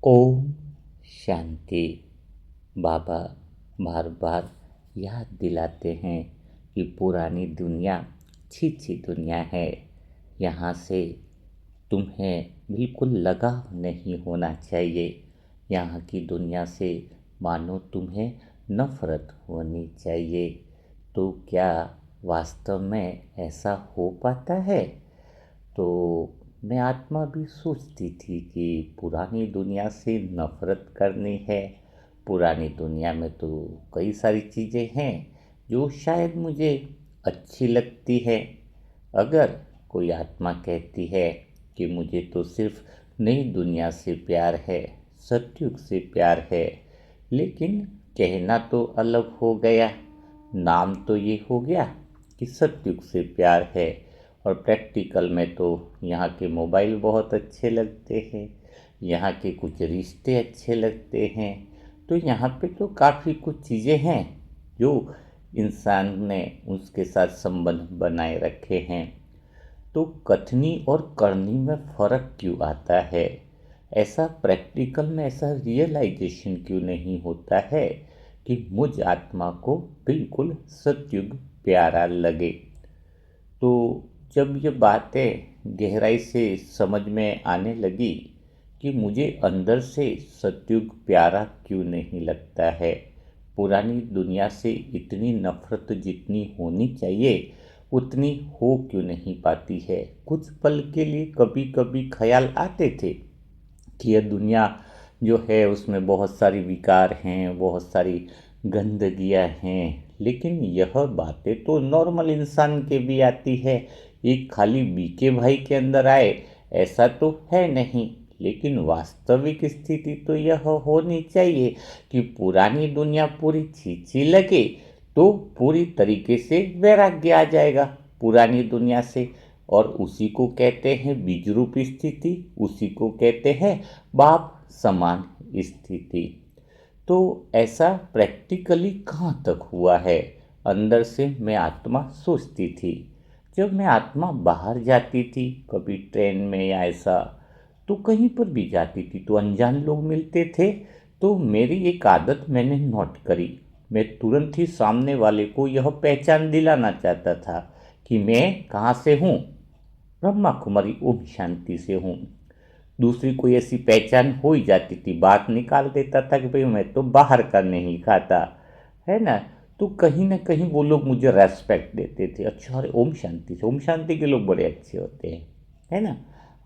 ओम शांति। बाबा बार बार याद दिलाते हैं कि पुरानी दुनिया छी दुनिया है। यहाँ से तुम्हें बिल्कुल लगाव नहीं होना चाहिए। यहाँ की दुनिया से मानो तुम्हें नफरत होनी चाहिए। तो क्या वास्तव में ऐसा हो पाता है? तो मैं आत्मा भी सोचती थी कि पुरानी दुनिया से नफरत करनी है। पुरानी दुनिया में तो कई सारी चीज़ें हैं जो शायद मुझे अच्छी लगती है। अगर कोई आत्मा कहती है कि मुझे तो सिर्फ नई दुनिया से प्यार है, सतयुग से प्यार है, लेकिन कहना तो अलग हो गया। नाम तो ये हो गया कि सतयुग से प्यार है, और प्रैक्टिकल में तो यहाँ के मोबाइल बहुत अच्छे लगते हैं, यहाँ के कुछ रिश्ते अच्छे लगते हैं। तो यहाँ पे तो काफ़ी कुछ चीज़ें हैं जो इंसान ने उसके साथ संबंध बनाए रखे हैं। तो कथनी और करनी में फ़र्क क्यों आता है? ऐसा प्रैक्टिकल में ऐसा रियलाइजेशन क्यों नहीं होता है कि मुझ आत्मा को बिल्कुल सतयुग प्यारा लगे? तो जब ये बातें गहराई से समझ में आने लगी कि मुझे अंदर से सतयुग प्यारा क्यों नहीं लगता है, पुरानी दुनिया से इतनी नफरत जितनी होनी चाहिए उतनी हो क्यों नहीं पाती है। कुछ पल के लिए कभी कभी ख्याल आते थे कि यह दुनिया जो है उसमें बहुत सारी विकार हैं, बहुत सारी गंदगियां हैं, लेकिन यह बातें तो नॉर्मल इंसान के भी आती है। एक खाली बीके भाई के अंदर आए ऐसा तो है नहीं। लेकिन वास्तविक स्थिति तो यह होनी चाहिए कि पुरानी दुनिया पूरी छीछी लगे तो पूरी तरीके से वैराग्य आ जाएगा पुरानी दुनिया से। और उसी को कहते हैं बीज रूप स्थिति, उसी को कहते हैं बाप समान स्थिति। तो ऐसा प्रैक्टिकली कहाँ तक हुआ है? अंदर से मैं आत्मा सोचती थी। जब मैं आत्मा बाहर जाती थी, कभी ट्रेन में या ऐसा, तो कहीं पर भी जाती थी तो अनजान लोग मिलते थे। तो मेरी एक आदत मैंने नोट करी, मैं तुरंत ही सामने वाले को यह पहचान दिलाना चाहता था कि मैं कहाँ से हूँ। ब्रह्मा कुमारी ओम शांति से हूँ। दूसरी कोई ऐसी पहचान हो ही जाती थी, बात निकाल देता था कि भाई मैं तो बाहर का नहीं खाता, है ना। तो कहीं ना कहीं वो लोग मुझे रेस्पेक्ट देते थे। अच्छा, अरे ओम शांति से, ओम शांति के लोग बड़े अच्छे होते हैं, है ना।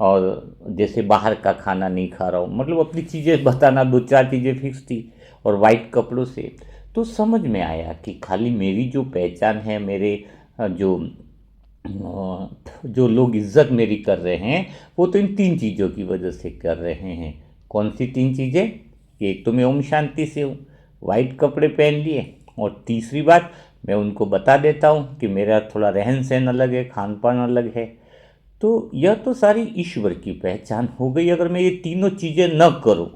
और जैसे बाहर का खाना नहीं खा रहा हूँ, मतलब अपनी चीज़ें बताना, दो चार चीज़ें फिक्स थी और वाइट कपड़ों से। तो समझ में आया कि खाली मेरी जो पहचान है, मेरे जो जो लोग इज्जत मेरी कर रहे हैं वो तो इन तीन चीज़ों की वजह से कर रहे हैं। कौन सी तीन चीज़ें? एक तो मैं ओम शांति से हूँ, वाइट कपड़े पहन लिए, और तीसरी बात मैं उनको बता देता हूँ कि मेरा थोड़ा रहन सहन अलग है, खान पान अलग है। तो यह तो सारी ईश्वर की पहचान हो गई। अगर मैं ये तीनों चीज़ें न करूँ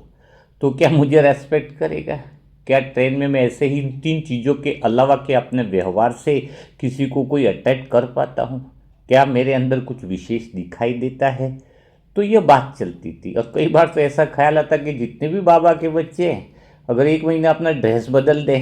तो क्या मुझे रेस्पेक्ट करेगा? क्या ट्रेन में मैं ऐसे ही इन तीन चीज़ों के अलावा के अपने व्यवहार से किसी को कोई अटैक कर पाता हूँ? क्या मेरे अंदर कुछ विशेष दिखाई देता है? तो यह बात चलती थी। और कई बार तो ऐसा ख्याल आता कि जितने भी बाबा के बच्चे हैं, अगर एक महीना अपना ड्रेस बदल दे,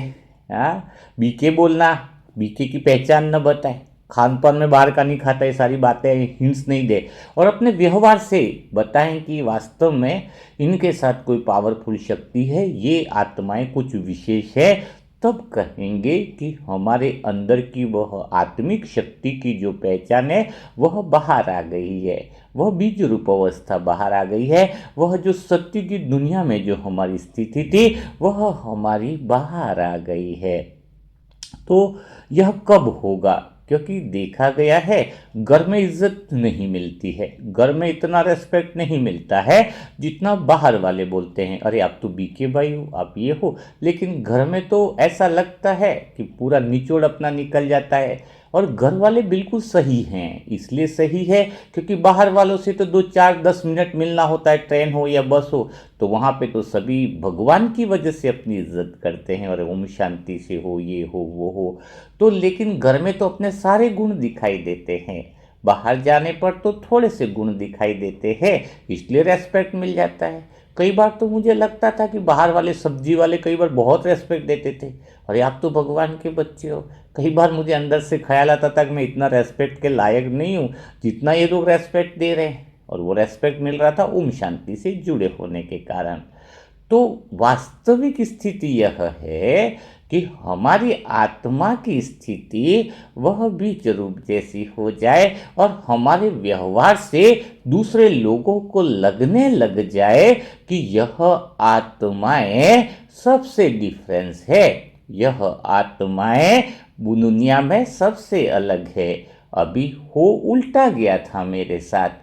हाँ, बीके बोलना, बीके की पहचान न बताए, खान पान में बाहर का नहीं खाता, ये सारी बातें हिंट्स नहीं दे, और अपने व्यवहार से बताएं कि वास्तव में इनके साथ कोई पावरफुल शक्ति है, ये आत्माएं कुछ विशेष है, तब कहेंगे कि हमारे अंदर की वह आत्मिक शक्ति की जो पहचान है वह बाहर आ गई है, वह बीज रूप अवस्था बाहर आ गई है, वह जो सत्य की दुनिया में जो हमारी स्थिति थी वह हमारी बाहर आ गई है। तो यह कब होगा? क्योंकि देखा गया है घर में इज्जत नहीं मिलती है, घर में इतना रेस्पेक्ट नहीं मिलता है जितना बाहर वाले बोलते हैं, अरे आप तो बीके भाई हो, आप ये हो। लेकिन घर में तो ऐसा लगता है कि पूरा निचोड़ अपना निकल जाता है। और घर वाले बिल्कुल सही हैं, इसलिए सही है क्योंकि बाहर वालों से तो 2 4 10 मिनट मिलना होता है, ट्रेन हो या बस हो, तो वहाँ पे तो सभी भगवान की वजह से अपनी इज्जत करते हैं, और ओम शांति से हो, ये हो, वो हो। तो लेकिन घर में तो अपने सारे गुण दिखाई देते हैं, बाहर जाने पर तो थोड़े से गुण दिखाई देते हैं, इसलिए रेस्पेक्ट मिल जाता है। कई बार तो मुझे लगता था कि बाहर वाले सब्जी वाले कई बार बहुत रेस्पेक्ट देते थे, अरे आप तो भगवान के बच्चे हो। कई बार मुझे अंदर से ख्याल आता था कि मैं इतना रेस्पेक्ट के लायक नहीं हूँ जितना ये लोग रेस्पेक्ट दे रहे हैं, और वो रेस्पेक्ट मिल रहा था ओम शांति से जुड़े होने के कारण। तो वास्तविक स्थिति यह है कि हमारी आत्मा की स्थिति वह बीज रूप जैसी हो जाए और हमारे व्यवहार से दूसरे लोगों को लगने लग जाए कि यह आत्माएं सबसे डिफरेंस है, यह आत्माएं दुनिया में सबसे अलग है। अभी हो उल्टा गया था मेरे साथ।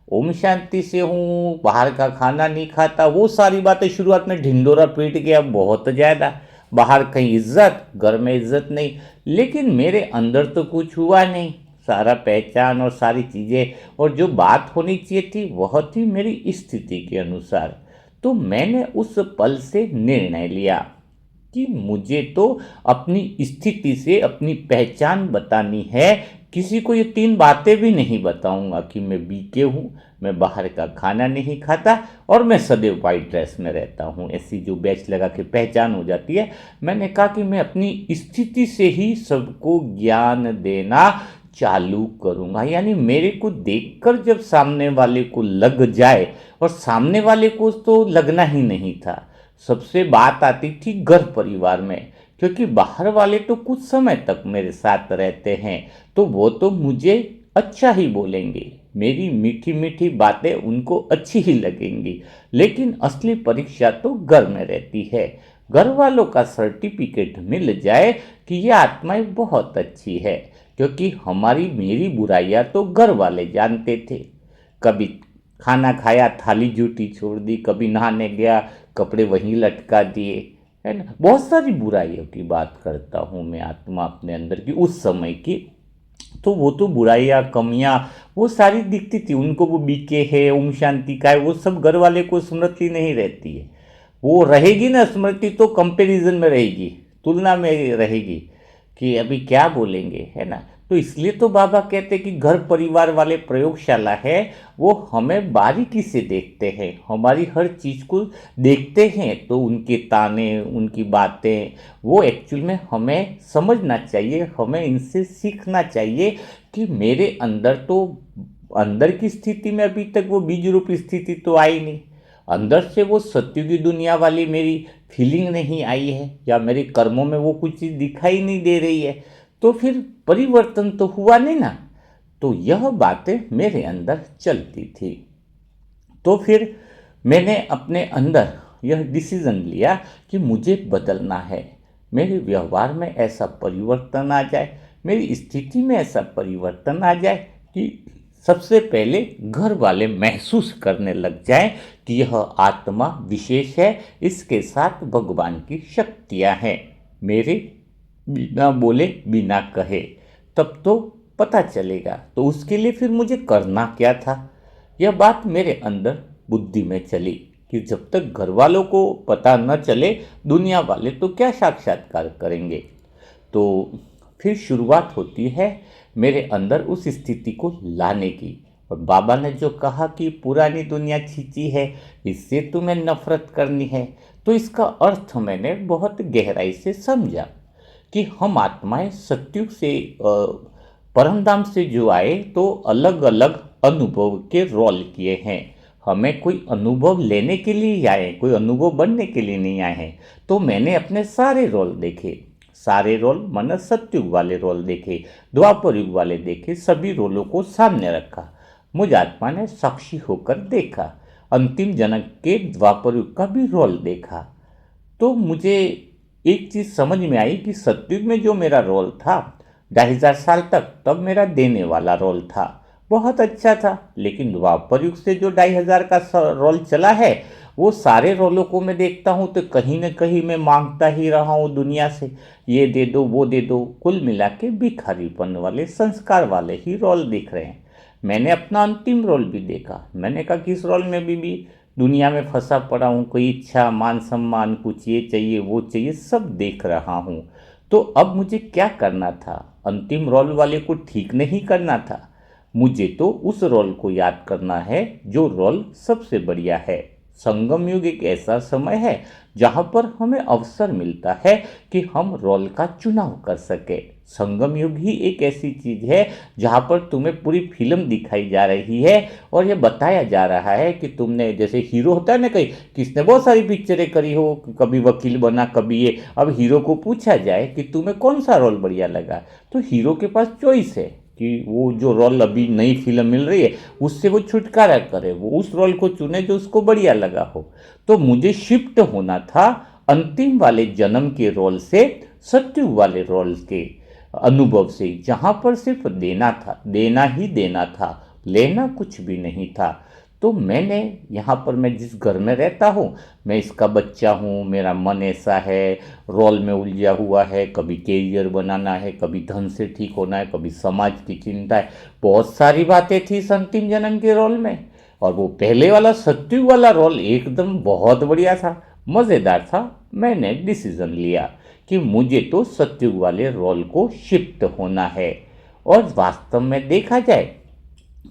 ओम शांति से हूँ, बाहर का खाना नहीं खाता, वो सारी बातें शुरुआत में ढिंडोरा पीट गया बहुत ज़्यादा। बाहर कहीं इज्जत, घर में इज्जत नहीं, लेकिन मेरे अंदर तो कुछ हुआ नहीं। सारा पहचान और सारी चीज़ें और जो बात होनी चाहिए थी वह थी मेरी स्थिति के अनुसार। तो मैंने उस पल से निर्णय लिया कि मुझे तो अपनी स्थिति से अपनी पहचान बतानी है। किसी को ये 3 बातें भी नहीं बताऊंगा कि मैं बीके हूँ, मैं बाहर का खाना नहीं खाता और मैं सदैव वाइट ड्रेस में रहता हूँ, ऐसी जो बैच लगा के पहचान हो जाती है। मैंने कहा कि मैं अपनी स्थिति से ही सबको ज्ञान देना चालू करूंगा, यानी मेरे को देखकर जब सामने वाले को लग जाए, और सामने वाले को तो लगना ही नहीं था। सबसे बात आती थी घर परिवार में, क्योंकि बाहर वाले तो कुछ समय तक मेरे साथ रहते हैं तो वो तो मुझे अच्छा ही बोलेंगे, मेरी मीठी मीठी बातें उनको अच्छी ही लगेंगी। लेकिन असली परीक्षा तो घर में रहती है। घर वालों का सर्टिफिकेट मिल जाए कि ये आत्माएं बहुत अच्छी है, क्योंकि हमारी मेरी बुराइयां तो घर वाले जानते थे। कभी खाना खाया थाली जूठी छोड़ दी, कभी नहाने गया कपड़े वहीं लटका दिए, है ना। बहुत सारी बुराइयों की बात करता हूँ मैं आत्मा अपने अंदर की उस समय की। तो वो तो बुराइयाँ कमियाँ वो सारी दिखती थी उनको, वो बीके है ओम शांति का है, वो सब घर वाले को स्मृति नहीं रहती है। वो रहेगी ना स्मृति तो कंपैरिजन में रहेगी, तुलना में रहेगी कि अभी क्या बोलेंगे, है ना। तो इसलिए तो बाबा कहते कि घर परिवार वाले प्रयोगशाला है, वो हमें बारीकी से देखते हैं, हमारी हर चीज़ को देखते हैं। तो उनके ताने उनकी बातें वो एक्चुअल में हमें समझना चाहिए, हमें इनसे सीखना चाहिए कि मेरे अंदर तो अंदर की स्थिति में अभी तक वो बीज रूप स्थिति तो आई नहीं, अंदर से वो सत्य की दुनिया वाली मेरी फीलिंग नहीं आई है, या मेरे कर्मों में वो कुछ चीज़ दिखाई नहीं दे रही है, तो फिर परिवर्तन तो हुआ नहीं ना। तो यह बातें मेरे अंदर चलती थी। तो फिर मैंने अपने अंदर यह डिसीजन लिया कि मुझे बदलना है, मेरे व्यवहार में ऐसा परिवर्तन आ जाए, मेरी स्थिति में ऐसा परिवर्तन आ जाए कि सबसे पहले घर वाले महसूस करने लग जाएं कि यह आत्मा विशेष है, इसके साथ भगवान की शक्तियां हैं। मेरे बिना बोले बिना कहे तब तो पता चलेगा। तो उसके लिए फिर मुझे करना क्या था, यह बात मेरे अंदर बुद्धि में चली कि जब तक घर वालों को पता न चले दुनिया वाले तो क्या साक्षात्कार करेंगे। तो फिर शुरुआत होती है मेरे अंदर उस स्थिति को लाने की। और बाबा ने जो कहा कि पुरानी दुनिया छींची है, इससे तुम्हें नफरत करनी है, तो इसका अर्थ मैंने बहुत गहराई से समझा कि हम आत्माएं सत्युग से परमधाम से जो आए तो अलग अलग अनुभव के रोल किए हैं। हमें कोई अनुभव लेने के लिए आए, कोई अनुभव बनने के लिए नहीं आए हैं। तो मैंने अपने सारे रोल देखे, सारे रोल मन सत्युग वाले रोल देखे, द्वापर युग वाले देखे, सभी रोलों को सामने रखा। मुझ आत्मा ने साक्षी होकर देखा, अंतिम जन्म के द्वापर युग का भी रोल देखा। तो मुझे एक चीज़ समझ में आई कि सत्युग में जो मेरा रोल था 2500 साल तक, तब मेरा देने वाला रोल था, बहुत अच्छा था। लेकिन द्वापर युग से जो 2500 का रोल चला है, वो सारे रोलों को मैं देखता हूँ तो कहीं ना कहीं मैं मांगता ही रहा हूँ दुनिया से, ये दे दो वो दे दो। कुल मिला के भिखारीपन वाले संस्कार वाले ही रोल दिख रहे हैं। मैंने अपना अंतिम रोल भी देखा, मैंने कहा कि इस रोल में भी दुनिया में फंसा पड़ा हूँ, कोई इच्छा मान सम्मान, कुछ ये चाहिए वो चाहिए, सब देख रहा हूँ। तो अब मुझे क्या करना था, अंतिम रोल वाले को ठीक नहीं करना था, मुझे तो उस रोल को याद करना है जो रोल सबसे बढ़िया है, संगम युग एक ऐसा समय है जहाँ पर हमें अवसर मिलता है कि हम रोल का चुनाव कर सके। संगम युग ही एक ऐसी चीज़ है जहाँ पर तुम्हें पूरी फिल्म दिखाई जा रही है और ये बताया जा रहा है कि तुमने, जैसे हीरो होता है ना, कहीं किसने बहुत सारी पिक्चरें करी हो, कभी वकील बना, कभी ये, अब हीरो को पूछा जाए कि तुम्हें कौन सा रोल बढ़िया लगा, तो हीरो के पास चॉइस है कि वो जो रोल अभी नई फिल्म मिल रही है उससे वो छुटकारा करे, वो उस रोल को चुने जो उसको बढ़िया लगा हो। तो मुझे शिफ्ट होना था अंतिम वाले जन्म के रोल से सत्ययुग वाले रोल के अनुभव से, जहाँ पर सिर्फ देना था, देना ही देना था, लेना कुछ भी नहीं था। तो मैंने यहाँ पर, मैं जिस घर में रहता हूँ, मैं इसका बच्चा हूँ, मेरा मन ऐसा है, रोल में उलझा हुआ है, कभी कैरियर बनाना है, कभी धन से ठीक होना है, कभी समाज की चिंता है, बहुत सारी बातें थी इस अंतिम जन्म के रोल में। और वो पहले वाला सत्ययुग वाला रोल एकदम बहुत बढ़िया था, मज़ेदार था। मैंने डिसीजन लिया कि मुझे तो सत्ययुग वाले रोल को शिफ्ट होना है। और वास्तव में देखा जाए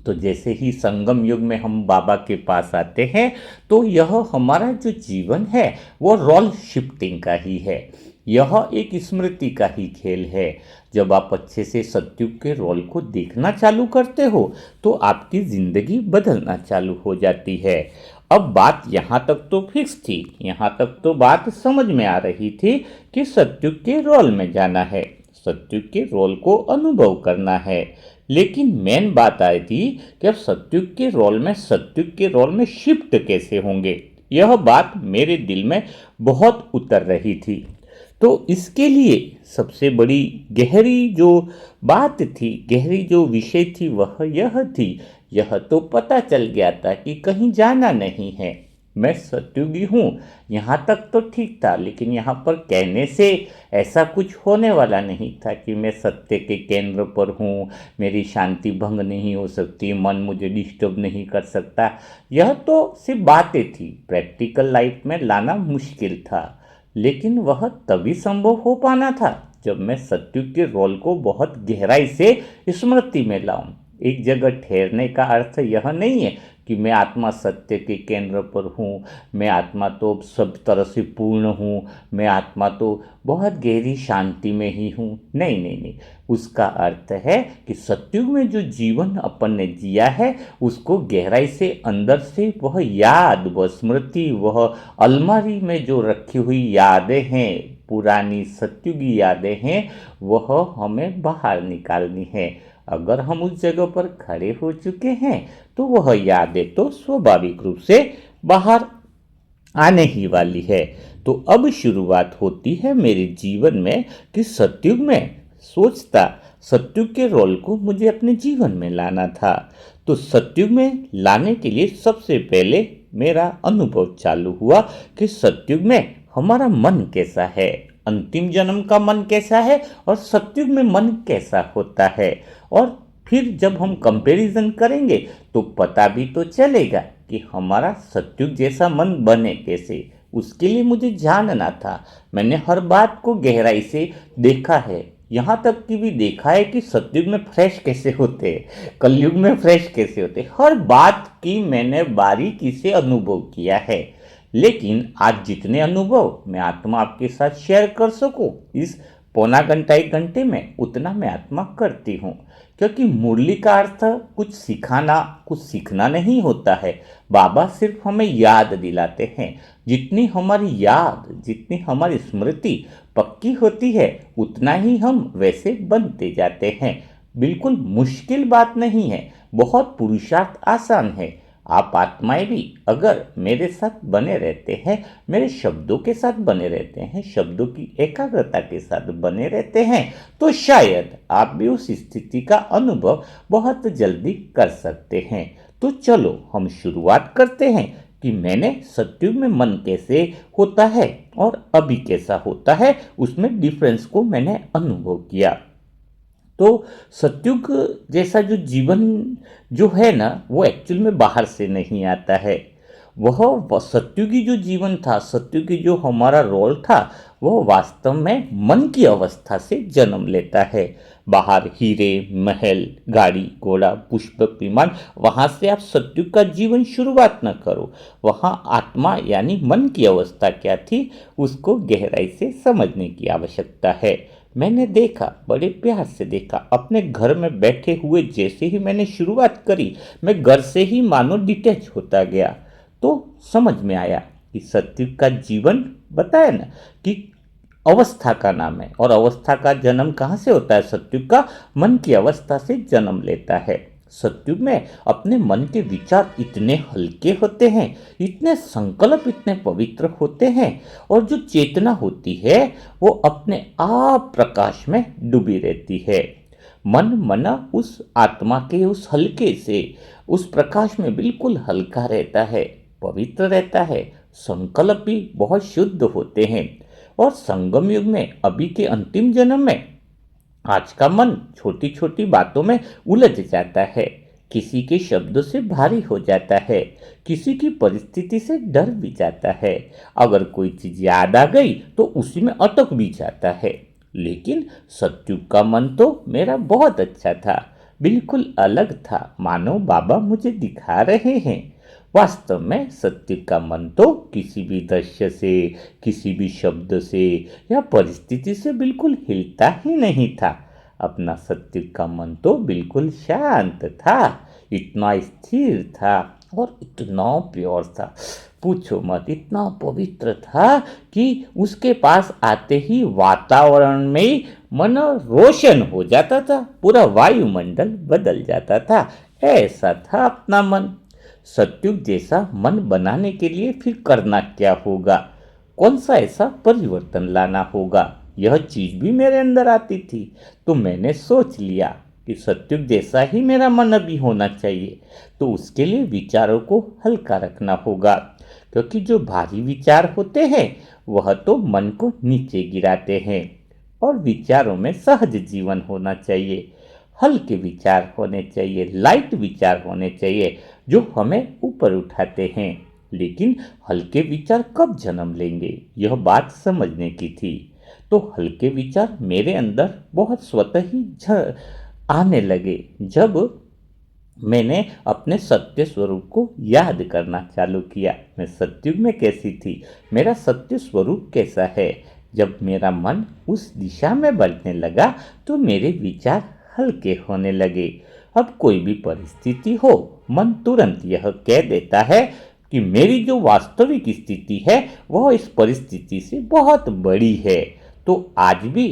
तो जैसे ही संगम युग में हम बाबा के पास आते हैं तो यह हमारा जो जीवन है वो रोल शिफ्टिंग का ही है, यह एक स्मृति का ही खेल है। जब आप अच्छे से सत्ययुग के रोल को देखना चालू करते हो तो आपकी ज़िंदगी बदलना चालू हो जाती है। अब बात यहाँ तक तो फिक्स थी, यहाँ तक तो बात समझ में आ रही थी कि सत्ययुग के रोल में जाना है, सत्ययुग के रोल को अनुभव करना है। लेकिन मेन बात आई थी कि अब सत्ययुग के रोल में शिफ्ट कैसे होंगे, यह बात मेरे दिल में बहुत उतर रही थी। तो इसके लिए सबसे बड़ी गहरी जो बात थी, गहरी जो विषय थी, वह यह थी, यह तो पता चल गया था कि कहीं जाना नहीं है, मैं सत्युगी हूँ, यहाँ तक तो ठीक था। लेकिन यहाँ पर कहने से ऐसा कुछ होने वाला नहीं था कि मैं सत्य के केंद्र पर हूँ, मेरी शांति भंग नहीं हो सकती, मन मुझे डिस्टर्ब नहीं कर सकता। यह तो सिर्फ बातें थी, प्रैक्टिकल लाइफ में लाना मुश्किल था। लेकिन वह तभी संभव हो पाना था जब मैं सत्युग के रोल को बहुत गहराई से स्मृति में लाऊं। एक जगह ठहरने का अर्थ यह नहीं है कि मैं आत्मा सत्य के केंद्र पर हूँ, मैं आत्मा तो सब तरह से पूर्ण हूँ, मैं आत्मा तो बहुत गहरी शांति में ही हूँ। नहीं नहीं नहीं, उसका अर्थ है कि सत्युग में जो जीवन अपन ने जिया है उसको गहराई से अंदर से वह याद, वह स्मृति, वह अलमारी में जो रखी हुई यादें हैं, पुरानी सत्युगी यादें हैं, वह हमें बाहर निकालनी है। अगर हम उस जगह पर खड़े हो चुके हैं तो वह यादें तो स्वाभाविक रूप से बाहर आने ही वाली है। तो अब शुरुआत होती है मेरे जीवन में कि सत्युग में सोचता, सत्युग के रोल को मुझे अपने जीवन में लाना था। तो सत्युग में लाने के लिए सबसे पहले मेरा अनुभव चालू हुआ कि सत्युग में हमारा मन कैसा है, अंतिम जन्म का मन कैसा है और सत्युग में मन कैसा होता है। और फिर जब हम कंपैरिजन करेंगे तो पता भी तो चलेगा कि हमारा सत्युग जैसा मन बने कैसे। उसके लिए मुझे जानना था। मैंने हर बात को गहराई से देखा है, यहाँ तक कि भी देखा है कि सत्युग में फ्रेश कैसे होते हैं, कलयुग में फ्रेश कैसे होते हैं। हर बात की मैंने बारीकी से अनुभव किया है। लेकिन आज जितने अनुभव मैं आत्मा आपके साथ शेयर कर सकूं इस पौना घंटा एक घंटे में, उतना मैं आत्मा करती हूँ। क्योंकि मुरली का अर्थ कुछ सिखाना, कुछ सीखना नहीं होता है। बाबा सिर्फ हमें याद दिलाते हैं। जितनी हमारी याद, जितनी हमारी स्मृति पक्की होती है उतना ही हम वैसे बनते जाते हैं। बिल्कुल मुश्किल बात नहीं है, बहुत पुरुषार्थ आसान है। आप आत्माएं भी अगर मेरे साथ बने रहते हैं, मेरे शब्दों के साथ बने रहते हैं, शब्दों की एकाग्रता के साथ बने रहते हैं, तो शायद आप भी उस स्थिति का अनुभव बहुत जल्दी कर सकते हैं। तो चलो हम शुरुआत करते हैं कि मैंने सत्युग में मन कैसे होता है और अभी कैसा होता है, उसमें डिफरेंस को मैंने अनुभव किया। तो सत्युग जैसा जो जीवन जो है ना, वो एक्चुअल में बाहर से नहीं आता है। वह सत्युगी जो जीवन था, सत्युगी जो हमारा रोल था, वह वास्तव में मन की अवस्था से जन्म लेता है। बाहर हीरे, महल, गाड़ी, घोड़ा, पुष्पक विमान, वहां से आप सत्युग का जीवन शुरुआत न करो। वहां आत्मा यानी मन की अवस्था क्या थी, उसको गहराई से समझने की आवश्यकता है। मैंने देखा, बड़े प्यार से देखा। अपने घर में बैठे हुए जैसे ही मैंने शुरुआत करी, मैं घर से ही मानो डिटैच होता गया। तो समझ में आया कि सत्युग का जीवन, बताया ना कि अवस्था का नाम है, और अवस्था का जन्म कहाँ से होता है? सत्युग का मन की अवस्था से जन्म लेता है। सत्युग में अपने मन के विचार इतने हल्के होते हैं, इतने संकल्प इतने पवित्र होते हैं, और जो चेतना होती है वो अपने आप प्रकाश में डूबी रहती है। मन मना उस आत्मा के उस हल्के से उस प्रकाश में बिल्कुल हल्का रहता है, पवित्र रहता है। संकल्प भी बहुत शुद्ध होते हैं। और संगम युग में, अभी के अंतिम जन्म में, आज का मन छोटी छोटी बातों में उलझ जाता है, किसी के शब्दों से भारी हो जाता है, किसी की परिस्थिति से डर भी जाता है। अगर कोई चीज याद आ गई तो उसी में अटक भी जाता है। लेकिन सत्युग का मन तो मेरा बहुत अच्छा था, बिल्कुल अलग था, मानो बाबा मुझे दिखा रहे हैं। वास्तव में सत्युग का मन तो किसी भी दृश्य से, किसी भी शब्द से या परिस्थिति से बिल्कुल हिलता ही नहीं था। अपना सत्युग का मन तो बिल्कुल शांत था, इतना स्थिर था और इतना प्योर था, पूछो मत। इतना पवित्र था कि उसके पास आते ही वातावरण में मन रोशन हो जाता था, पूरा वायुमंडल बदल जाता था। ऐसा था अपना मन। सत्युग जैसा मन बनाने के लिए फिर करना क्या होगा? कौन सा ऐसा परिवर्तन लाना होगा? यह चीज भी मेरे अंदर आती थी। तो मैंने सोच लिया कि सत्युग जैसा ही मेरा मन अभी होना चाहिए। तो उसके लिए विचारों को हल्का रखना होगा, क्योंकि जो भारी विचार होते हैं वह तो मन को नीचे गिराते हैं। और विचारों में सहज जीवन होना चाहिए, हल्के विचार होने चाहिए, लाइट विचार होने चाहिए जो हमें ऊपर उठाते हैं। लेकिन हल्के विचार कब जन्म लेंगे, यह बात समझने की थी। तो हल्के विचार मेरे अंदर बहुत स्वतः ही आने लगे जब मैंने अपने सत्य स्वरूप को याद करना चालू किया। मैं सत्युग में कैसी थी, मेरा सत्य स्वरूप कैसा है। जब मेरा मन उस दिशा में बढ़ने लगा तो मेरे विचार हल्के होने लगे। अब कोई भी परिस्थिति हो, मन तुरंत यह कह देता है कि मेरी जो वास्तविक स्थिति है वह इस परिस्थिति से बहुत बड़ी है। तो आज भी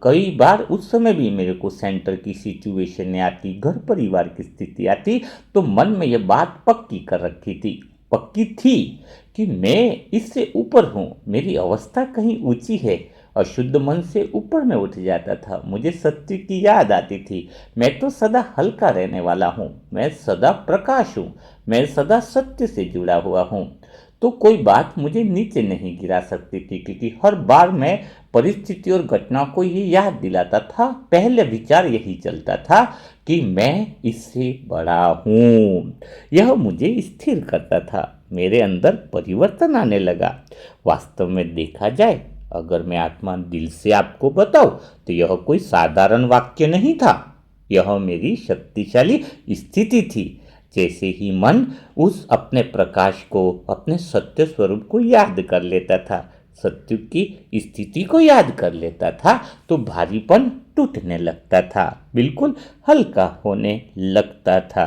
कई बार उस समय भी मेरे को सेंटर की सिचुएशन आती, घर परिवार की स्थिति आती, तो मन में यह बात पक्की कर रखी थी, पक्की थी कि मैं इससे ऊपर हूँ, मेरी अवस्था कहीं ऊंची है। अशुद्ध मन से ऊपर में उठ जाता था, मुझे सत्य की याद आती थी। मैं तो सदा हल्का रहने वाला हूँ, मैं सदा प्रकाश हूँ, मैं सदा सत्य से जुड़ा हुआ हूँ। तो कोई बात मुझे नीचे नहीं गिरा सकती थी, क्योंकि हर बार मैं परिस्थिति और घटना को ये याद दिलाता था, पहले विचार यही चलता था कि मैं इससे बड़ा हूँ। यह मुझे स्थिर करता था, मेरे अंदर परिवर्तन आने लगा। वास्तव में देखा जाए, अगर मैं आत्मा दिल से आपको बताऊं तो यह कोई साधारण वाक्य नहीं था, यह मेरी शक्तिशाली स्थिति थी। जैसे ही मन उस अपने प्रकाश को, अपने सत्य स्वरूप को याद कर लेता था, सत्य की स्थिति को याद कर लेता था, तो भारीपन टूटने लगता था, बिल्कुल हल्का होने लगता था।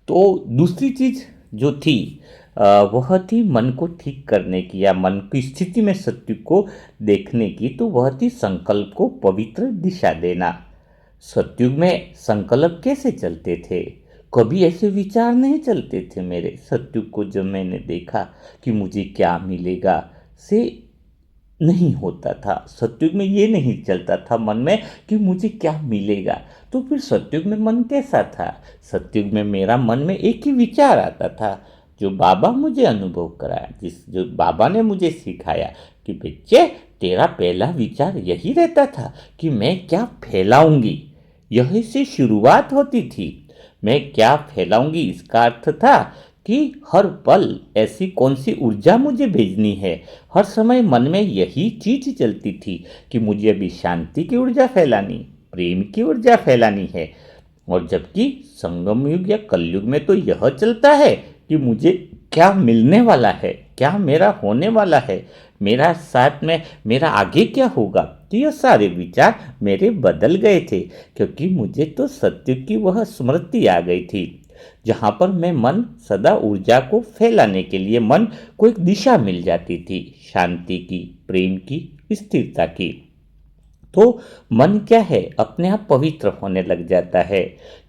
तो दूसरी चीज जो थी वह थी मन को ठीक करने की, या मन की स्थिति में सत्य को देखने की। तो वह थी संकल्प को पवित्र दिशा देना। सत्युग में संकल्प कैसे चलते थे? कभी ऐसे विचार नहीं चलते थे मेरे। सत्युग को जब मैंने देखा कि मुझे क्या मिलेगा से नहीं होता था। सत्युग में ये नहीं चलता था मन में कि मुझे क्या मिलेगा। तो फिर सत्युग में मन कैसा था? सत्युग में मेरा मन में एक ही विचार आता था, जो बाबा मुझे अनुभव कराया, जो बाबा ने मुझे सिखाया कि बच्चे, तेरा पहला विचार यही रहता था कि मैं क्या फैलाऊंगी। यही से शुरुआत होती थी। मैं क्या फैलाऊंगी, इसका अर्थ था कि हर पल ऐसी कौन सी ऊर्जा मुझे भेजनी है। हर समय मन में यही चीज चलती थी कि मुझे अभी शांति की ऊर्जा फैलानी, प्रेम की ऊर्जा फैलानी है। और जबकि संगम युग या कलयुग में तो यह चलता है कि मुझे क्या मिलने वाला है, क्या मेरा होने वाला है, मेरा साथ में मेरा आगे क्या होगा। तो ये सारे विचार मेरे बदल गए थे, क्योंकि मुझे तो सत्य की वह स्मृति आ गई थी, जहाँ पर मैं मन सदा ऊर्जा को फैलाने के लिए मन को एक दिशा मिल जाती थी, शांति की, प्रेम की, स्थिरता की। तो मन क्या है, अपने आप पवित्र होने लग जाता है,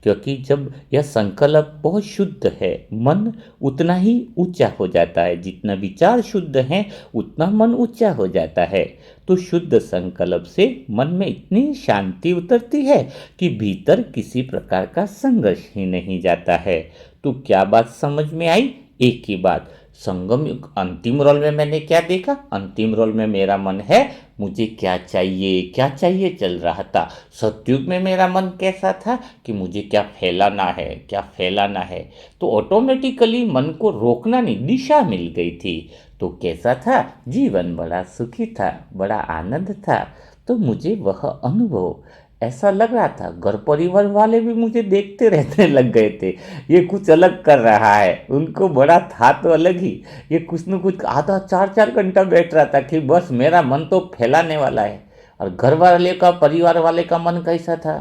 क्योंकि जब यह संकल्प बहुत शुद्ध है, मन उतना ही ऊंचा हो जाता है। जितना विचार शुद्ध है उतना मन ऊंचा हो जाता है। तो शुद्ध संकल्प से मन में इतनी शांति उतरती है कि भीतर किसी प्रकार का संघर्ष ही नहीं जाता है। तो क्या बात समझ में आई? एक ही बात, संगम युग अंतिम रोल में मैंने क्या देखा, अंतिम रोल में मेरा मन है, मुझे क्या चाहिए क्या चाहिए चल रहा था। सतयुग में मेरा मन कैसा था कि मुझे क्या फैलाना है क्या फैलाना है। तो ऑटोमेटिकली मन को रोकना नहीं, दिशा मिल गई थी। तो कैसा था, जीवन बड़ा सुखी था, बड़ा आनंद था। तो मुझे वह अनुभव ऐसा लग रहा था, घर परिवार वाले भी मुझे देखते रहने लग गए थे, ये कुछ अलग कर रहा है। उनको बड़ा था तो अलग ही, ये कुछ न कुछ आधा 4-4 घंटा बैठ रहा था कि बस मेरा मन तो फैलाने वाला है। और घर वाले का, परिवार वाले का मन कैसा था,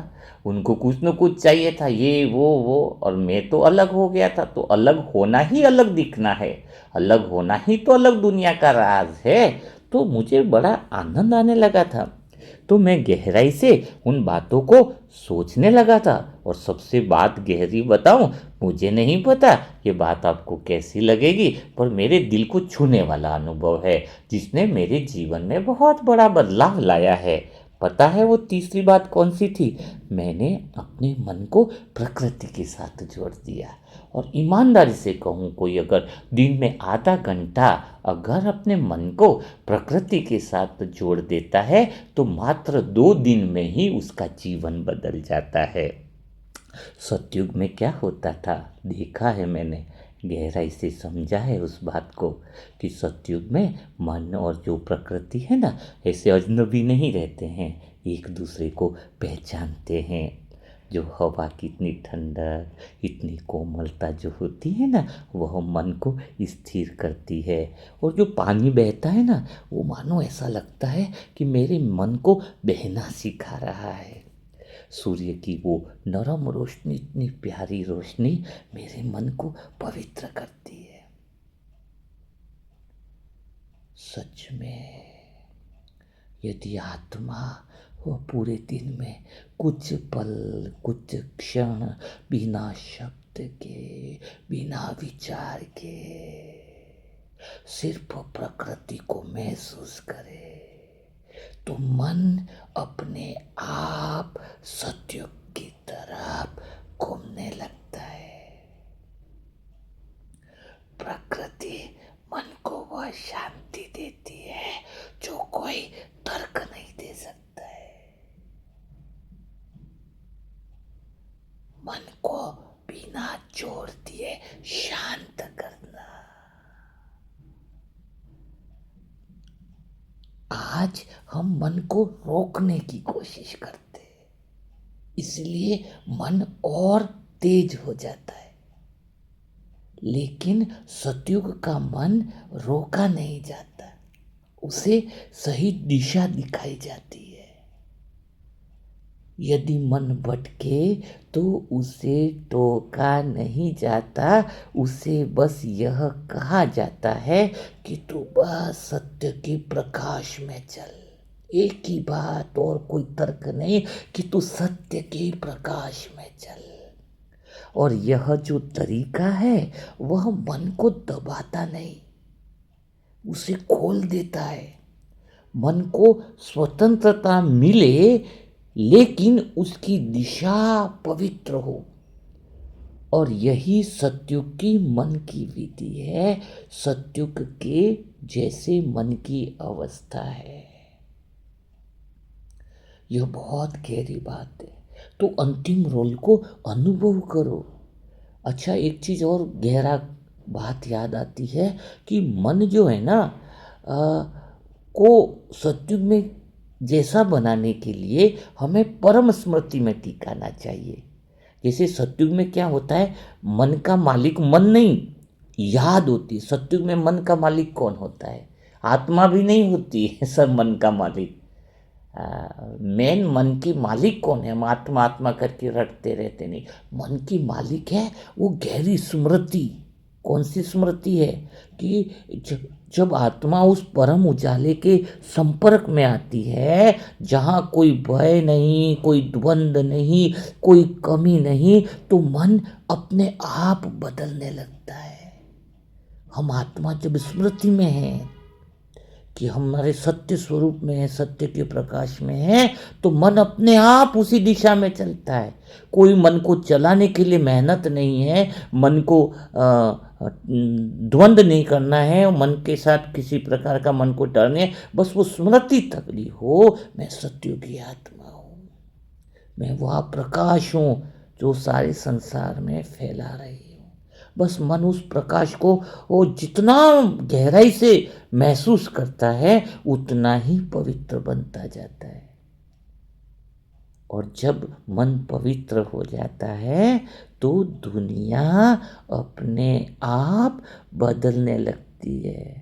उनको कुछ न कुछ चाहिए था, ये वो। और मैं तो अलग हो गया था। तो अलग होना ही अलग दिखना है, अलग होना ही तो अलग दुनिया का राज है। तो मुझे बड़ा आनंद आने लगा था। तो मैं गहराई से उन बातों को सोचने लगा था। और सबसे बात गहरी बताऊं, मुझे नहीं पता ये बात आपको कैसी लगेगी, पर मेरे दिल को छूने वाला अनुभव है, जिसने मेरे जीवन में बहुत बड़ा बदलाव लाया है। पता है वो तीसरी बात कौन सी थी? मैंने अपने मन को प्रकृति के साथ जोड़ दिया। और ईमानदारी से कहूँ, कोई अगर दिन में आधा घंटा अगर अपने मन को प्रकृति के साथ जोड़ देता है, तो मात्र 2 दिन में ही उसका जीवन बदल जाता है। सतयुग में क्या होता था, देखा है मैंने, गहराई से समझा है उस बात को, कि सतयुग में मन और जो प्रकृति है ना, ऐसे अजनबी नहीं रहते हैं, एक दूसरे को पहचानते हैं। जो हवा की इतनी ठंडक, इतनी कोमलता जो होती है ना, वह मन को स्थिर करती है। और जो पानी बहता है ना, वो मानो ऐसा लगता है कि मेरे मन को बहना सिखा रहा है। सूर्य की वो नरम रोशनी, इतनी प्यारी रोशनी मेरे मन को पवित्र करती है। सच में यदि आत्मा वो पूरे दिन में कुछ पल, कुछ क्षण, बिना शब्द के, बिना विचार के, सिर्फ प्रकृति को महसूस करे, तो मन अपने आप सतयुग की तरफ घूमने लगता है। प्रकृति मन को वह शांति देती है जो कोई तर्क नहीं दे सकता है। मन को बिना जोर दिए शांत करना। आज हम मन को रोकने की कोशिश करते हैं, इसलिए मन और तेज हो जाता है। लेकिन सतयुग का मन रोका नहीं जाता, उसे सही दिशा दिखाई जाती है। यदि मन भटके तो उसे टोका नहीं जाता, उसे बस यह कहा जाता है कि तू बस सत्य के प्रकाश में चल। एक ही बात, और कोई तर्क नहीं, कि तू सत्य के प्रकाश में चल। और यह जो तरीका है वह मन को दबाता नहीं, उसे खोल देता है। मन को स्वतंत्रता मिले, लेकिन उसकी दिशा पवित्र हो। और यही सतयुग की मन की विधि है, सतयुग के जैसे मन की अवस्था है। यह बहुत गहरी बात है। तो अंतिम रोल को अनुभव करो। अच्छा, एक चीज़ और गहरा बात याद आती है कि मन जो है ना, को सतयुग में जैसा बनाने के लिए हमें परम स्मृति में टिकाना चाहिए। जैसे सतयुग में क्या होता है, मन का मालिक मन नहीं, याद होती है। सतयुग में मन का मालिक कौन होता है? आत्मा भी नहीं होती है सब मन का मालिक। मेन मन की मालिक कौन है? हम आत्मा आत्मा करके रटते रहते नहीं। मन की मालिक है वो गहरी स्मृति। कौन सी स्मृति है? कि जब आत्मा उस परम उजाले के संपर्क में आती है, जहाँ कोई भय नहीं, कोई द्वंद नहीं, कोई कमी नहीं, तो मन अपने आप बदलने लगता है। हम आत्मा जब स्मृति में है कि हमारे सत्य स्वरूप में है, सत्य के प्रकाश में है, तो मन अपने आप उसी दिशा में चलता है। कोई मन को चलाने के लिए मेहनत नहीं है, मन को द्वंद नहीं करना है, मन के साथ किसी प्रकार का मन को डरने, बस वो स्मृति तकड़ी हो, मैं सत्य की आत्मा हूँ, मैं वह प्रकाश हूँ जो सारे संसार में फैला रही हूँ। बस मन उस प्रकाश को वो जितना गहराई से महसूस करता है, उतना ही पवित्र बनता जाता है। और जब मन पवित्र हो जाता है तो दुनिया अपने आप बदलने लगती है।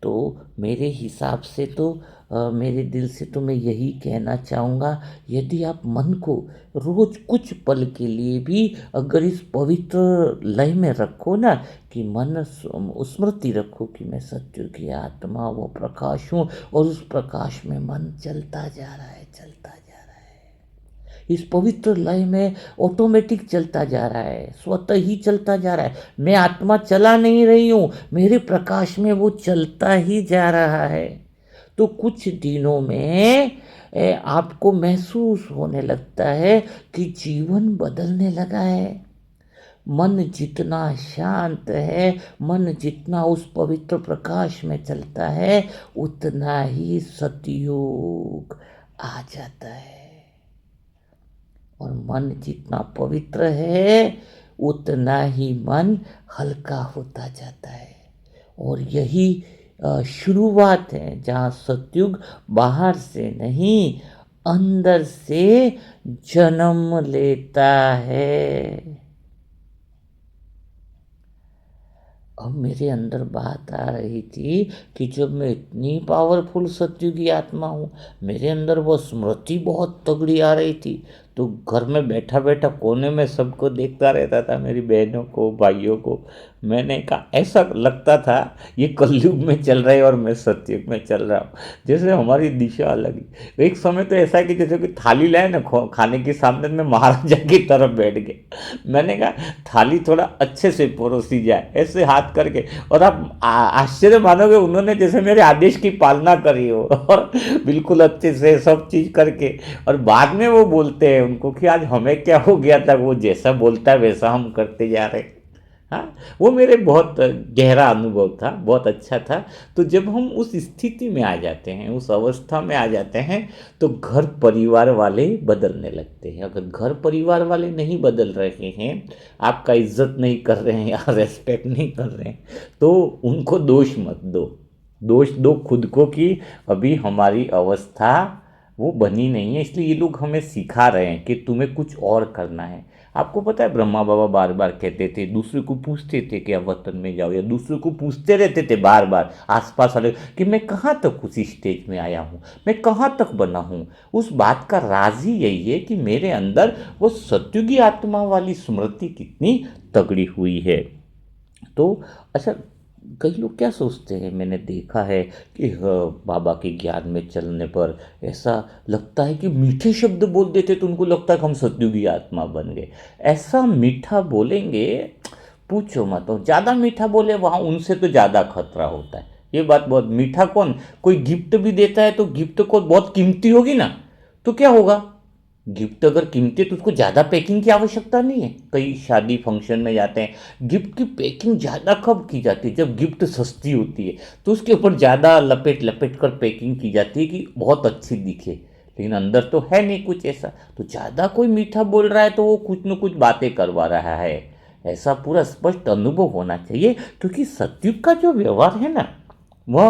तो मेरे हिसाब से तो मेरे दिल से तो मैं यही कहना चाहूँगा, यदि आप मन को रोज कुछ पल के लिए भी अगर इस पवित्र लय में रखो ना, कि मन स्मृति रखो कि मैं सत्य की आत्मा वो प्रकाश हूँ, और उस प्रकाश में मन चलता जा रहा है, चलता जा रहा है, इस पवित्र लय में ऑटोमेटिक चलता जा रहा है, स्वतः ही चलता जा रहा है। मैं आत्मा चला नहीं रही हूँ, मेरे प्रकाश में वो चलता ही जा रहा है। तो कुछ दिनों में आपको महसूस होने लगता है कि जीवन बदलने लगा है। मन जितना शांत है, मन जितना उस पवित्र प्रकाश में चलता है, उतना ही सतयुग आ जाता है। और मन जितना पवित्र है, उतना ही मन हल्का होता जाता है। और यही शुरुआत है जहाँ सतयुग बाहर से नहीं, अंदर से जन्म लेता है। अब मेरे अंदर बात आ रही थी कि जब मैं इतनी पावरफुल सतयुगी आत्मा हूँ, मेरे अंदर वो स्मृति बहुत तगड़ी आ रही थी, तो घर में बैठा बैठा कोने में सबको देखता रहता था, मेरी बहनों को, भाइयों को। मैंने कहा ऐसा लगता था ये कलयुग में चल रहा है और मैं सतयुग में चल रहा हूँ, जैसे हमारी दिशा अलग ही। एक समय तो ऐसा है कि जैसे कि थाली लाए ना खाने के सामने, में महाराजा की तरफ बैठ गए। मैंने कहा थाली थोड़ा अच्छे से परोसी जाए, ऐसे हाथ करके, और आप आश्चर्य मानोगे, उन्होंने जैसे मेरे आदेश की पालना करी हो, और बिल्कुल अच्छे से सब चीज़ करके। और बाद में वो बोलते हैं उनको कि आज हमें क्या हो गया था, वो जैसा बोलता है वैसा हम करते जा रहे। हाँ, वो मेरे बहुत गहरा अनुभव था, बहुत अच्छा था। तो जब हम उस स्थिति में आ जाते हैं, उस अवस्था में आ जाते हैं, तो घर परिवार वाले बदलने लगते हैं। अगर घर परिवार वाले नहीं बदल रहे हैं, आपका इज्जत नहीं कर रहे हैं या रेस्पेक्ट नहीं कर रहे हैं, तो उनको दोष मत दो, दोष दो खुद को कि अभी हमारी अवस्था वो बनी नहीं है, इसलिए ये लोग हमें सिखा रहे हैं कि तुम्हें कुछ और करना है। आपको पता है ब्रह्मा बाबा बार बार कहते थे, दूसरे को पूछते थे कि आप वतन में जाओ, या दूसरे को पूछते रहते थे बार बार आसपास वाले कि मैं कहाँ तक उस स्टेज में आया हूँ, मैं कहाँ तक बना हूँ। उस बात का राज ही यही है कि मेरे अंदर वो सतयुगी आत्मा वाली स्मृति कितनी तगड़ी हुई है। तो अच्छा, कई लोग क्या सोचते हैं, मैंने देखा है कि बाबा के ज्ञान में चलने पर ऐसा लगता है कि मीठे शब्द बोल देते तो उनको लगता है कि हम सतयुगी आत्मा बन गए। ऐसा मीठा बोलेंगे पूछो मत, और ज़्यादा मीठा बोले वहाँ उनसे तो ज़्यादा खतरा होता है। ये बात बहुत, मीठा कौन, कोई गिफ्ट भी देता है तो गिफ्ट को बहुत कीमती होगी ना, तो क्या होगा, गिफ्ट अगर कीमती है तो उसको ज़्यादा पैकिंग की आवश्यकता नहीं है। कई शादी फंक्शन में जाते हैं, गिफ्ट की पैकिंग ज़्यादा कब की जाती है, जब गिफ्ट सस्ती होती है तो उसके ऊपर ज़्यादा लपेट लपेट कर पैकिंग की जाती है कि बहुत अच्छी दिखे, लेकिन अंदर तो है नहीं कुछ ऐसा। तो ज़्यादा कोई मीठा बोल रहा है तो वो कुछ न कुछ बातें करवा रहा है, ऐसा पूरा स्पष्ट अनुभव होना चाहिए। क्योंकि सतयुग का जो व्यवहार है ना, वह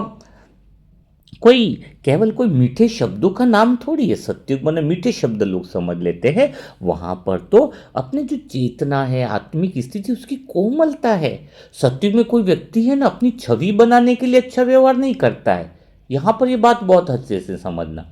कोई केवल कोई मीठे शब्दों का नाम थोड़ी है। सत्युग माने मीठे शब्द लोग समझ लेते हैं। वहां पर तो अपने जो चेतना है, आत्मिक स्थिति, उसकी कोमलता है। सत्युग में कोई व्यक्ति है ना, अपनी छवि बनाने के लिए अच्छा व्यवहार नहीं करता है। यहाँ पर ये बात बहुत अच्छे से समझना।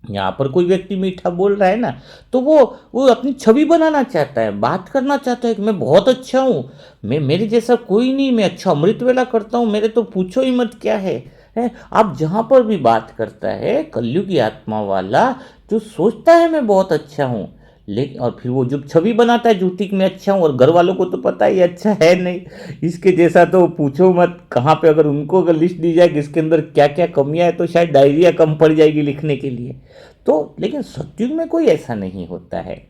यहाँ पर कोई व्यक्ति मीठा बोल रहा है ना, तो वो अपनी छवि बनाना चाहता है, बात करना चाहता है कि मैं बहुत अच्छा हूँ, मैं मेरे जैसा कोई नहीं, मैं अच्छा अमृत वेला करता हूँ, मेरे तो पूछो ही मत क्या है। आप जहाँ पर भी बात करता है कलयुगी आत्मा वाला, जो सोचता है मैं बहुत अच्छा हूँ, लेकिन और फिर वो जो छवि बनाता है झूठी कि मैं अच्छा हूँ, और घर वालों को तो पता ही अच्छा है नहीं, इसके जैसा तो पूछो मत। कहाँ पे अगर उनको अगर लिस्ट दी जाए कि इसके अंदर क्या क्या कमियां है, तो शायद डायरिया कम पड़ जाएगी लिखने के लिए। तो लेकिन सत्युग में कोई ऐसा नहीं होता है।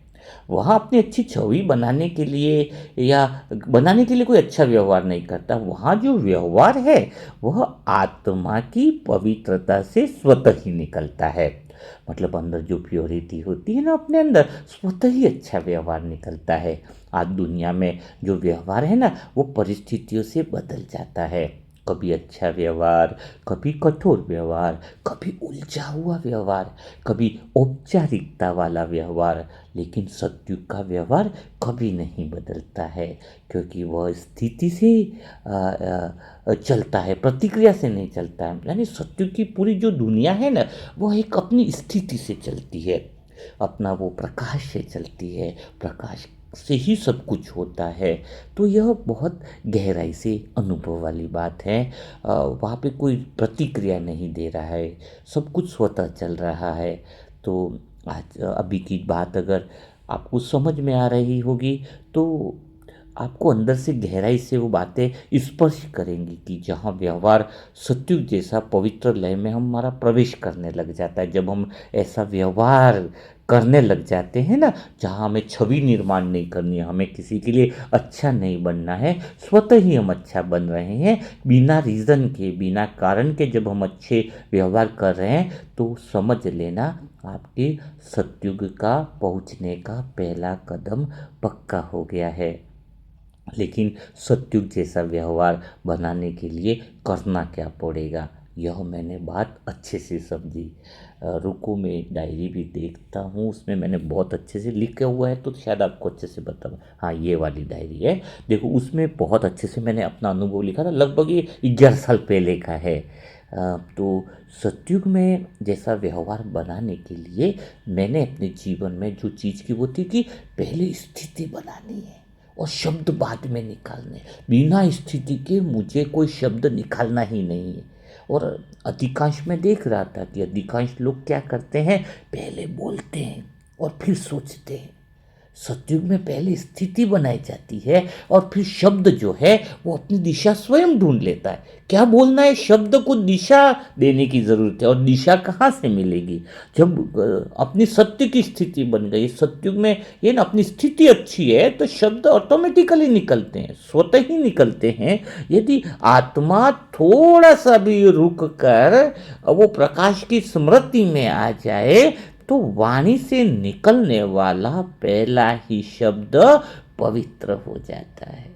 वहाँ अपनी अच्छी छवि बनाने के लिए या बनाने के लिए कोई अच्छा व्यवहार नहीं करता। वहाँ जो व्यवहार है वह आत्मा की पवित्रता से स्वतः ही निकलता है। मतलब अंदर जो प्योरिटी होती है ना अपने अंदर, स्वतः ही अच्छा व्यवहार निकलता है। आज दुनिया में जो व्यवहार है ना, वो परिस्थितियों से बदल जाता है। कभी अच्छा व्यवहार, कभी कठोर व्यवहार, कभी उलझा हुआ व्यवहार, कभी औपचारिकता वाला व्यवहार। लेकिन सत्युग का व्यवहार कभी नहीं बदलता है, क्योंकि वह स्थिति से चलता है, प्रतिक्रिया से नहीं चलता है। यानी सत्युग की पूरी जो दुनिया है ना, वह एक अपनी स्थिति से चलती है, अपना वो प्रकाश से चलती है, प्रकाश से ही सब कुछ होता है। तो यह बहुत गहराई से अनुभव वाली बात है। वहाँ पे कोई प्रतिक्रिया नहीं दे रहा है, सब कुछ स्वतः चल रहा है। तो आज अभी की बात अगर आपको समझ में आ रही होगी, तो आपको अंदर से गहराई से वो बातें स्पर्श करेंगी कि जहाँ व्यवहार सत्युग जैसा पवित्र लय में हमारा प्रवेश करने लग जाता है। जब हम ऐसा व्यवहार करने लग जाते हैं ना, जहाँ हमें छवि निर्माण नहीं करनी है, हमें किसी के लिए अच्छा नहीं बनना है, स्वतः ही हम अच्छा बन रहे हैं, बिना रीज़न के, बिना कारण के जब हम अच्छे व्यवहार कर रहे हैं, तो समझ लेना आपके सत्युग का पहुँचने का पहला कदम पक्का हो गया है। लेकिन सत्युग जैसा व्यवहार बनाने के लिए करना क्या पड़ेगा, यह मैंने बात अच्छे से समझी। रुको मैं डायरी भी देखता हूँ, उसमें मैंने बहुत अच्छे से लिखा हुआ है, तो शायद आपको अच्छे से बताऊँ। हाँ, ये वाली डायरी है, देखो उसमें बहुत अच्छे से मैंने अपना अनुभव लिखा था, लगभग ये 11 साल पहले का है। तो सत्युग में जैसा व्यवहार बनाने के लिए मैंने अपने जीवन में जो चीज़ की वो थी कि पहले स्थिति बनानी है और शब्द बाद में निकालने। बिना स्थिति के मुझे कोई शब्द निकालना ही नहीं है। और अधिकांश मैं देख रहा था कि अधिकांश लोग क्या करते हैं, पहले बोलते हैं और फिर सोचते हैं। सतयुग में पहले स्थिति बनाई जाती है और फिर शब्द जो है वो अपनी दिशा स्वयं ढूंढ लेता है। क्या बोलना है, शब्द को दिशा देने की जरूरत है, और दिशा कहाँ से मिलेगी, जब अपनी सत्य की स्थिति बन गई। सतयुग में ये ना, अपनी स्थिति अच्छी है तो शब्द ऑटोमेटिकली निकलते हैं, स्वतः ही निकलते हैं। यदि आत्मा थोड़ा सा भी रुक कर वो प्रकाश की स्मृति में आ जाए, तो वाणी से निकलने वाला पहला ही शब्द पवित्र हो जाता है।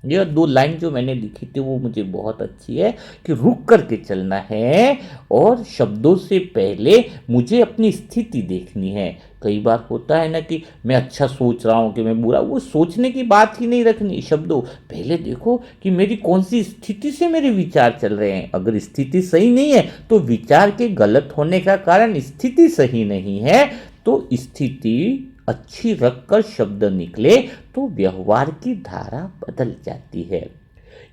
यह 2 लाइन जो मैंने लिखी थी वो मुझे बहुत अच्छी है कि रुक करके चलना है और शब्दों से पहले मुझे अपनी स्थिति देखनी है। कई बार होता है ना कि मैं अच्छा सोच रहा हूँ कि मैं बुरा, वो सोचने की बात ही नहीं रखनी शब्दों। पहले देखो कि मेरी कौन सी स्थिति से मेरे विचार चल रहे हैं। अगर स्थिति सही नहीं है तो विचार के गलत होने का कारण स्थिति सही नहीं है। तो स्थिति अच्छी रखकर शब्द निकले तो व्यवहार की धारा बदल जाती है।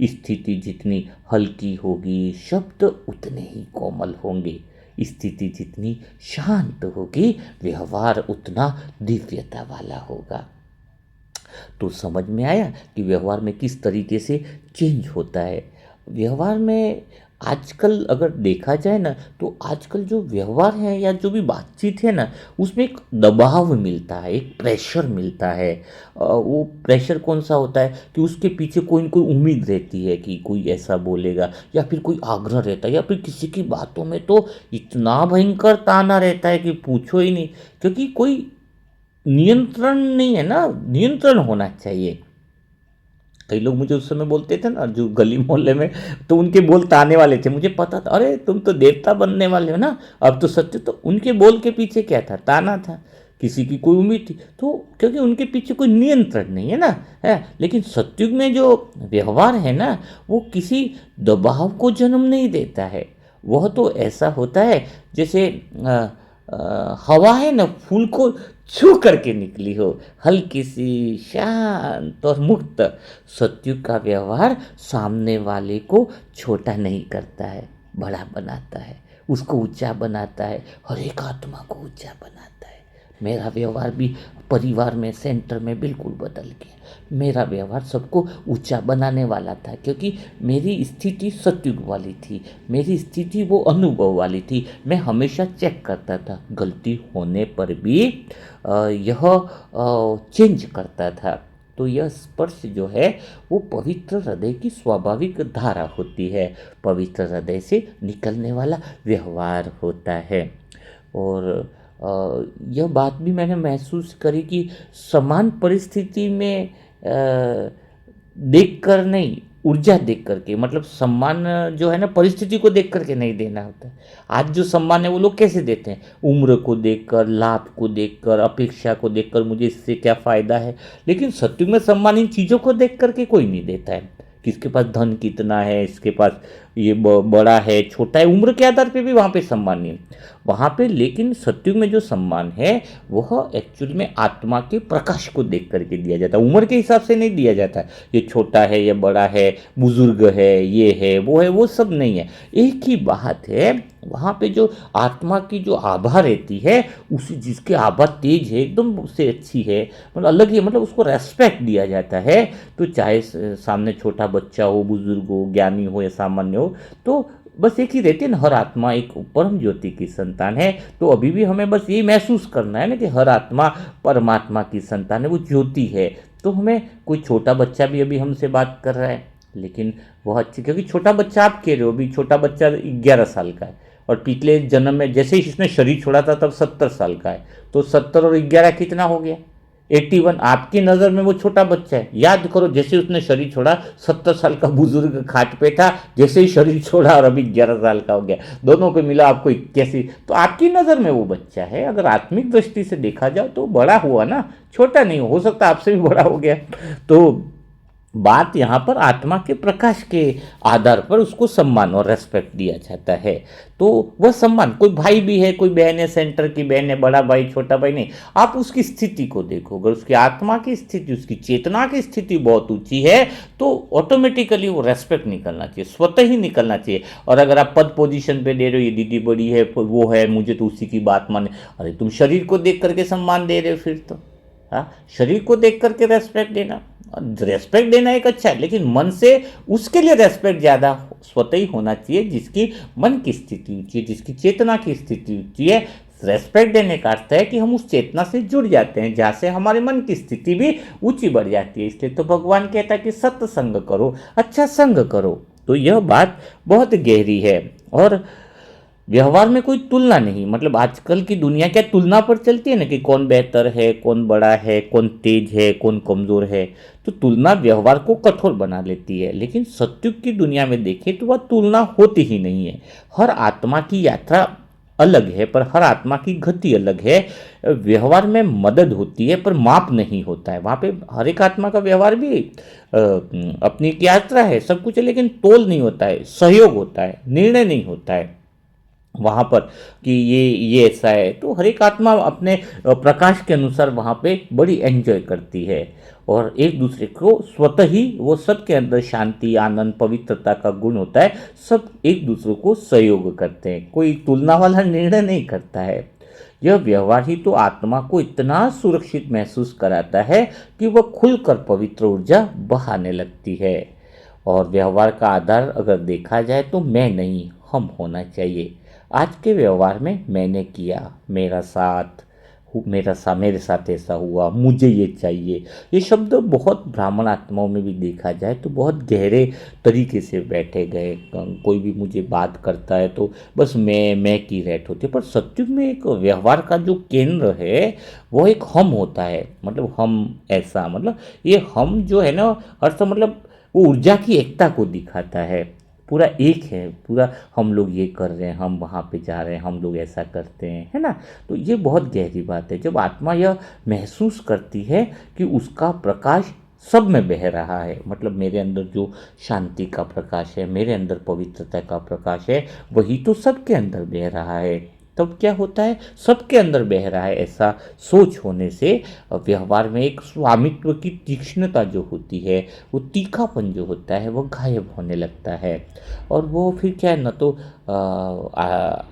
स्थिति जितनी हल्की होगी शब्द उतने ही कोमल होंगे। स्थिति जितनी शांत होगी व्यवहार उतना दिव्यता वाला होगा। तो समझ में आया कि व्यवहार में किस तरीके से चेंज होता है। व्यवहार में आजकल अगर देखा जाए ना, तो आजकल जो व्यवहार है या जो भी बातचीत है ना, उसमें एक दबाव मिलता है, एक प्रेशर मिलता है। वो प्रेशर कौन सा होता है कि उसके पीछे कोई न कोई उम्मीद रहती है कि कोई ऐसा बोलेगा, या फिर कोई आग्रह रहता है, या फिर किसी की बातों में तो इतना भयंकर ताना रहता है कि पूछो ही नहीं। क्योंकि कोई नियंत्रण नहीं है ना, नियंत्रण होना चाहिए। कई लोग मुझे उस समय बोलते थे ना, जो गली मोहल्ले में, तो उनके बोल ताने वाले थे, मुझे पता था, अरे तुम तो देवता बनने वाले हो ना, अब तो सत्य, तो उनके बोल के पीछे क्या था, ताना था, किसी की कोई उम्मीद थी, तो क्योंकि उनके पीछे कोई नियंत्रण नहीं है ना, है। लेकिन सत्युग में जो व्यवहार है ना, वो किसी दबाव को जन्म नहीं देता है। वह तो ऐसा होता है जैसे हवा है ना, फूल को छू करके निकली हो, हल्की सी, शांत और मुक्त। सत्युग का व्यवहार सामने वाले को छोटा नहीं करता है, बड़ा बनाता है, उसको ऊंचा बनाता है, हर एक आत्मा को ऊंचा बनाता है। मेरा व्यवहार भी परिवार में, सेंटर में बिल्कुल बदल गया। मेरा व्यवहार सबको ऊंचा बनाने वाला था, क्योंकि मेरी स्थिति सत्युग वाली थी, मेरी स्थिति वो अनुभव वाली थी। मैं हमेशा चेक करता था, गलती होने पर भी यह चेंज करता था। तो यह स्पर्श जो है वो पवित्र हृदय की स्वाभाविक धारा होती है, पवित्र हृदय से निकलने वाला व्यवहार होता है। और यह बात भी मैंने महसूस करी कि समान परिस्थिति में देख कर नहीं, ऊर्जा देख करके, मतलब सम्मान जो है ना, परिस्थिति को देख करके नहीं देना होता है। आज जो सम्मान है वो लोग कैसे देते हैं, उम्र को देखकर, लाभ को देखकर, अपेक्षा को देखकर, मुझे इससे क्या फ़ायदा है। लेकिन सत्युग में सम्मान इन चीज़ों को देख करके कोई नहीं देता है, किसके पास धन कितना है, इसके पास ये बड़ा है, छोटा है, उम्र के आधार पे भी वहाँ पे सम्मान नहीं है वहाँ पे। लेकिन सत्युग में जो सम्मान है वह एक्चुअल में आत्मा के प्रकाश को देख करके दिया जाता है, उम्र के हिसाब से नहीं दिया जाता है, ये छोटा है, ये बड़ा है, बुजुर्ग है, ये है, वो सब नहीं है। एक ही बात है, वहाँ पे जो आत्मा की जो आभा रहती है, उसी जिसकी आभा तेज है, एकदम उससे अच्छी है, मतलब अलग ही, मतलब उसको रेस्पेक्ट दिया जाता है। तो चाहे सामने छोटा बच्चा हो, बुजुर्ग हो, ज्ञानी हो या सामान्य हो, तो बस एक ही रहती है ना, हर आत्मा एक परम ज्योति की संतान है। तो अभी भी हमें बस ये महसूस करना है ना कि हर आत्मा परमात्मा की संतान है, वो ज्योति है। तो हमें, कोई छोटा बच्चा भी अभी हमसे बात कर रहा है, लेकिन वह अच्छी, क्योंकि छोटा बच्चा आप कह रहे हो, अभी छोटा बच्चा 11 साल का है, और पिछले जन्म में जैसे ही इसने शरीर छोड़ा था तब 70 साल का है, तो 70 और 11 कितना हो गया, 81। आपकी नज़र में वो छोटा बच्चा है। याद करो, जैसे उसने शरीर छोड़ा, 70 साल का बुजुर्ग खाट पे था, जैसे ही शरीर छोड़ा और अभी 11 साल का हो गया, दोनों को मिला आपको 81। तो आपकी नज़र में वो बच्चा है, अगर आत्मिक दृष्टि से देखा जाए तो बड़ा हुआ ना, छोटा नहीं हो सकता, आपसे भी बड़ा हो गया। तो बात यहाँ पर आत्मा के प्रकाश के आधार पर उसको सम्मान और रेस्पेक्ट दिया जाता है। तो वह सम्मान, कोई भाई भी है, कोई बहन है, सेंटर की बहन है, बड़ा भाई छोटा भाई नहीं, आप उसकी स्थिति को देखो, अगर उसकी आत्मा की स्थिति, उसकी चेतना की स्थिति बहुत ऊंची है, तो ऑटोमेटिकली वो रेस्पेक्ट निकलना चाहिए, स्वतः ही निकलना चाहिए। और अगर आप पद पोजीशन पे दे रहे हो, ये दीदी बड़ी है, वो है, मुझे तो उसी की बात माने, अरे तुम शरीर को देख करके सम्मान दे रहे हो, फिर तो हाँ, शरीर को देख करके रेस्पेक्ट देना, रेस्पेक्ट देना एक अच्छा है, लेकिन मन से उसके लिए रेस्पेक्ट ज़्यादा स्वतः ही होना चाहिए, जिसकी मन की स्थिति ऊंची है, जिसकी चेतना की स्थिति ऊंची है। रेस्पेक्ट देने का अर्थ है कि हम उस चेतना से जुड़ जाते हैं, जहाँ से हमारे मन की स्थिति भी ऊंची बढ़ जाती है। इसलिए तो भगवान कहता है कि सत्संग करो, अच्छा संग करो। तो यह बात बहुत गहरी है। और व्यवहार में कोई तुलना नहीं, मतलब आजकल की दुनिया क्या तुलना पर चलती है ना, कि कौन बेहतर है, कौन बड़ा है, कौन तेज है, कौन कमज़ोर है। तो तुलना व्यवहार को कठोर बना लेती है। लेकिन सत्युग की दुनिया में देखें तो वह तुलना होती ही नहीं है। हर आत्मा की यात्रा अलग है, पर हर आत्मा की गति अलग है। व्यवहार में मदद होती है पर माप नहीं होता है। वहाँ पे हर एक आत्मा का व्यवहार भी अपनी एक यात्रा है, सब कुछ है, लेकिन तोल नहीं होता है, सहयोग होता है, निर्णय नहीं होता है वहाँ पर कि ये ऐसा है। तो हर एक आत्मा अपने प्रकाश के अनुसार वहाँ पे बड़ी एंजॉय करती है, और एक दूसरे को स्वतः ही, वो सबके अंदर शांति, आनंद, पवित्रता का गुण होता है, सब एक दूसरे को सहयोग करते हैं, कोई तुलना वाला निर्णय नहीं करता है। यह व्यवहार ही तो आत्मा को इतना सुरक्षित महसूस कराता है कि वह खुलकर पवित्र ऊर्जा बहाने लगती है। और व्यवहार का आधार अगर देखा जाए तो मैं नहीं, हम होना चाहिए। आज के व्यवहार में मैंने किया, मेरा साथ मेरे साथ ऐसा हुआ, मुझे ये चाहिए। ये शब्द बहुत ब्राह्मण आत्माओं में भी देखा जाए तो बहुत गहरे तरीके से बैठे गए। कोई भी मुझे बात करता है तो बस मैं की रैट होती है। पर सत्युग में एक व्यवहार का जो केंद्र है वो एक हम होता है। मतलब हम ऐसा, मतलब ये हम जो है ना, अर्थ मतलब वो ऊर्जा की एकता को दिखाता है। पूरा एक है, पूरा हम लोग ये कर रहे हैं, हम वहाँ पे जा रहे हैं, हम लोग ऐसा करते हैं, है ना। तो ये बहुत गहरी बात है जब आत्मा यह महसूस करती है कि उसका प्रकाश सब में बह रहा है। मतलब मेरे अंदर जो शांति का प्रकाश है, मेरे अंदर पवित्रता का प्रकाश है, वही तो सबके अंदर बह रहा है। तब क्या होता है, सबके अंदर बह रहा है ऐसा सोच होने से व्यवहार में एक स्वामित्व की तीक्ष्णता जो होती है, वो तीखापन जो होता है वो गायब होने लगता है। और वो फिर क्या है, न तो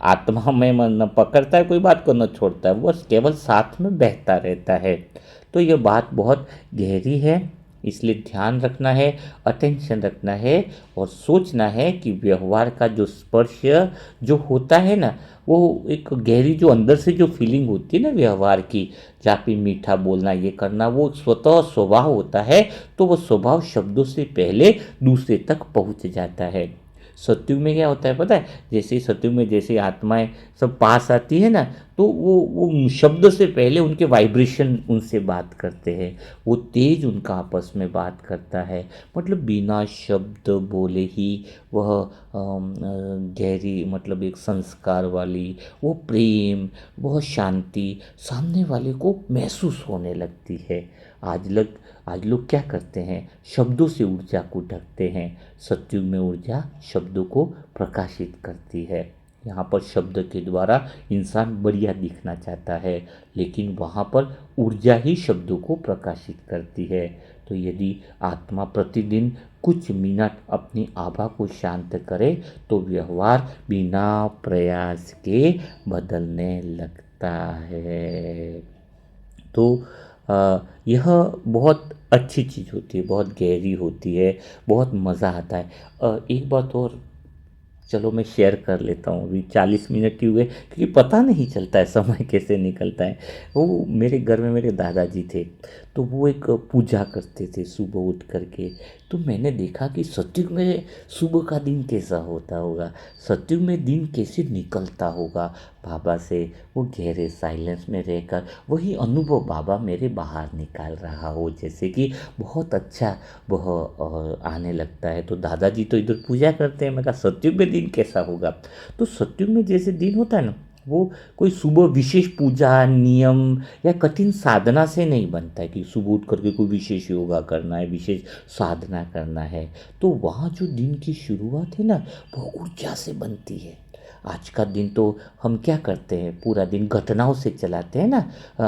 आत्मा में न पकड़ता है कोई बात को, न छोड़ता है, वो केवल साथ में बहता रहता है। तो ये बात बहुत गहरी है, इसलिए ध्यान रखना है, अटेंशन रखना है और सोचना है कि व्यवहार का जो स्पर्श जो होता है ना, वो एक गहरी जो अंदर से जो फीलिंग होती है ना व्यवहार की, जहाँ पे मीठा बोलना, ये करना, वो स्वतः स्वभाव होता है। तो वो स्वभाव शब्दों से पहले दूसरे तक पहुँच जाता है। सत्युग में क्या होता है पता है, जैसे सत्युग में जैसे आत्माएं सब पास आती है ना, तो वो शब्द से पहले उनके वाइब्रेशन उनसे बात करते हैं, वो तेज उनका आपस में बात करता है। मतलब बिना शब्द बोले ही वह गहरी, मतलब एक संस्कार वाली वो प्रेम, वह शांति सामने वाले को महसूस होने लगती है। आज लोग क्या करते हैं, शब्दों से ऊर्जा को ढकते हैं। सत्युग में ऊर्जा शब्दों को प्रकाशित करती है। यहाँ पर शब्द के द्वारा इंसान बढ़िया दिखना चाहता है, लेकिन वहाँ पर ऊर्जा ही शब्दों को प्रकाशित करती है। तो यदि आत्मा प्रतिदिन कुछ मिनट अपनी आभा को शांत करे तो व्यवहार बिना प्रयास के बदलने लगता है। तो यह बहुत अच्छी चीज़ होती है, बहुत गहरी होती है, बहुत मज़ा आता है। एक बात और चलो मैं शेयर कर लेता हूँ, अभी 40 मिनट ही हुए, क्योंकि पता नहीं चलता है समय कैसे निकलता है। वो मेरे घर में मेरे दादाजी थे, तो वो एक पूजा करते थे सुबह उठ करके। तो मैंने देखा कि सत्युग में सुबह का दिन कैसा होता होगा, सत्युग में दिन कैसे निकलता होगा बाबा से। वो गहरे साइलेंस में रहकर वही अनुभव बाबा मेरे बाहर निकाल रहा हो, जैसे कि बहुत अच्छा वह आने लगता है। तो दादाजी तो इधर पूजा करते हैं, मैं कहा सत्युग में दिन कैसा होगा। तो सत्युग में जैसे दिन होता है ना, वो कोई सुबह विशेष पूजा नियम या कठिन साधना से नहीं बनता है कि सुबह उठ करके कोई विशेष योगा करना है, विशेष साधना करना है। तो वहाँ जो दिन की शुरुआत है ना, वो ऊर्जा से बनती है। आज का दिन तो हम क्या करते हैं, पूरा दिन घटनाओं से चलाते हैं ना,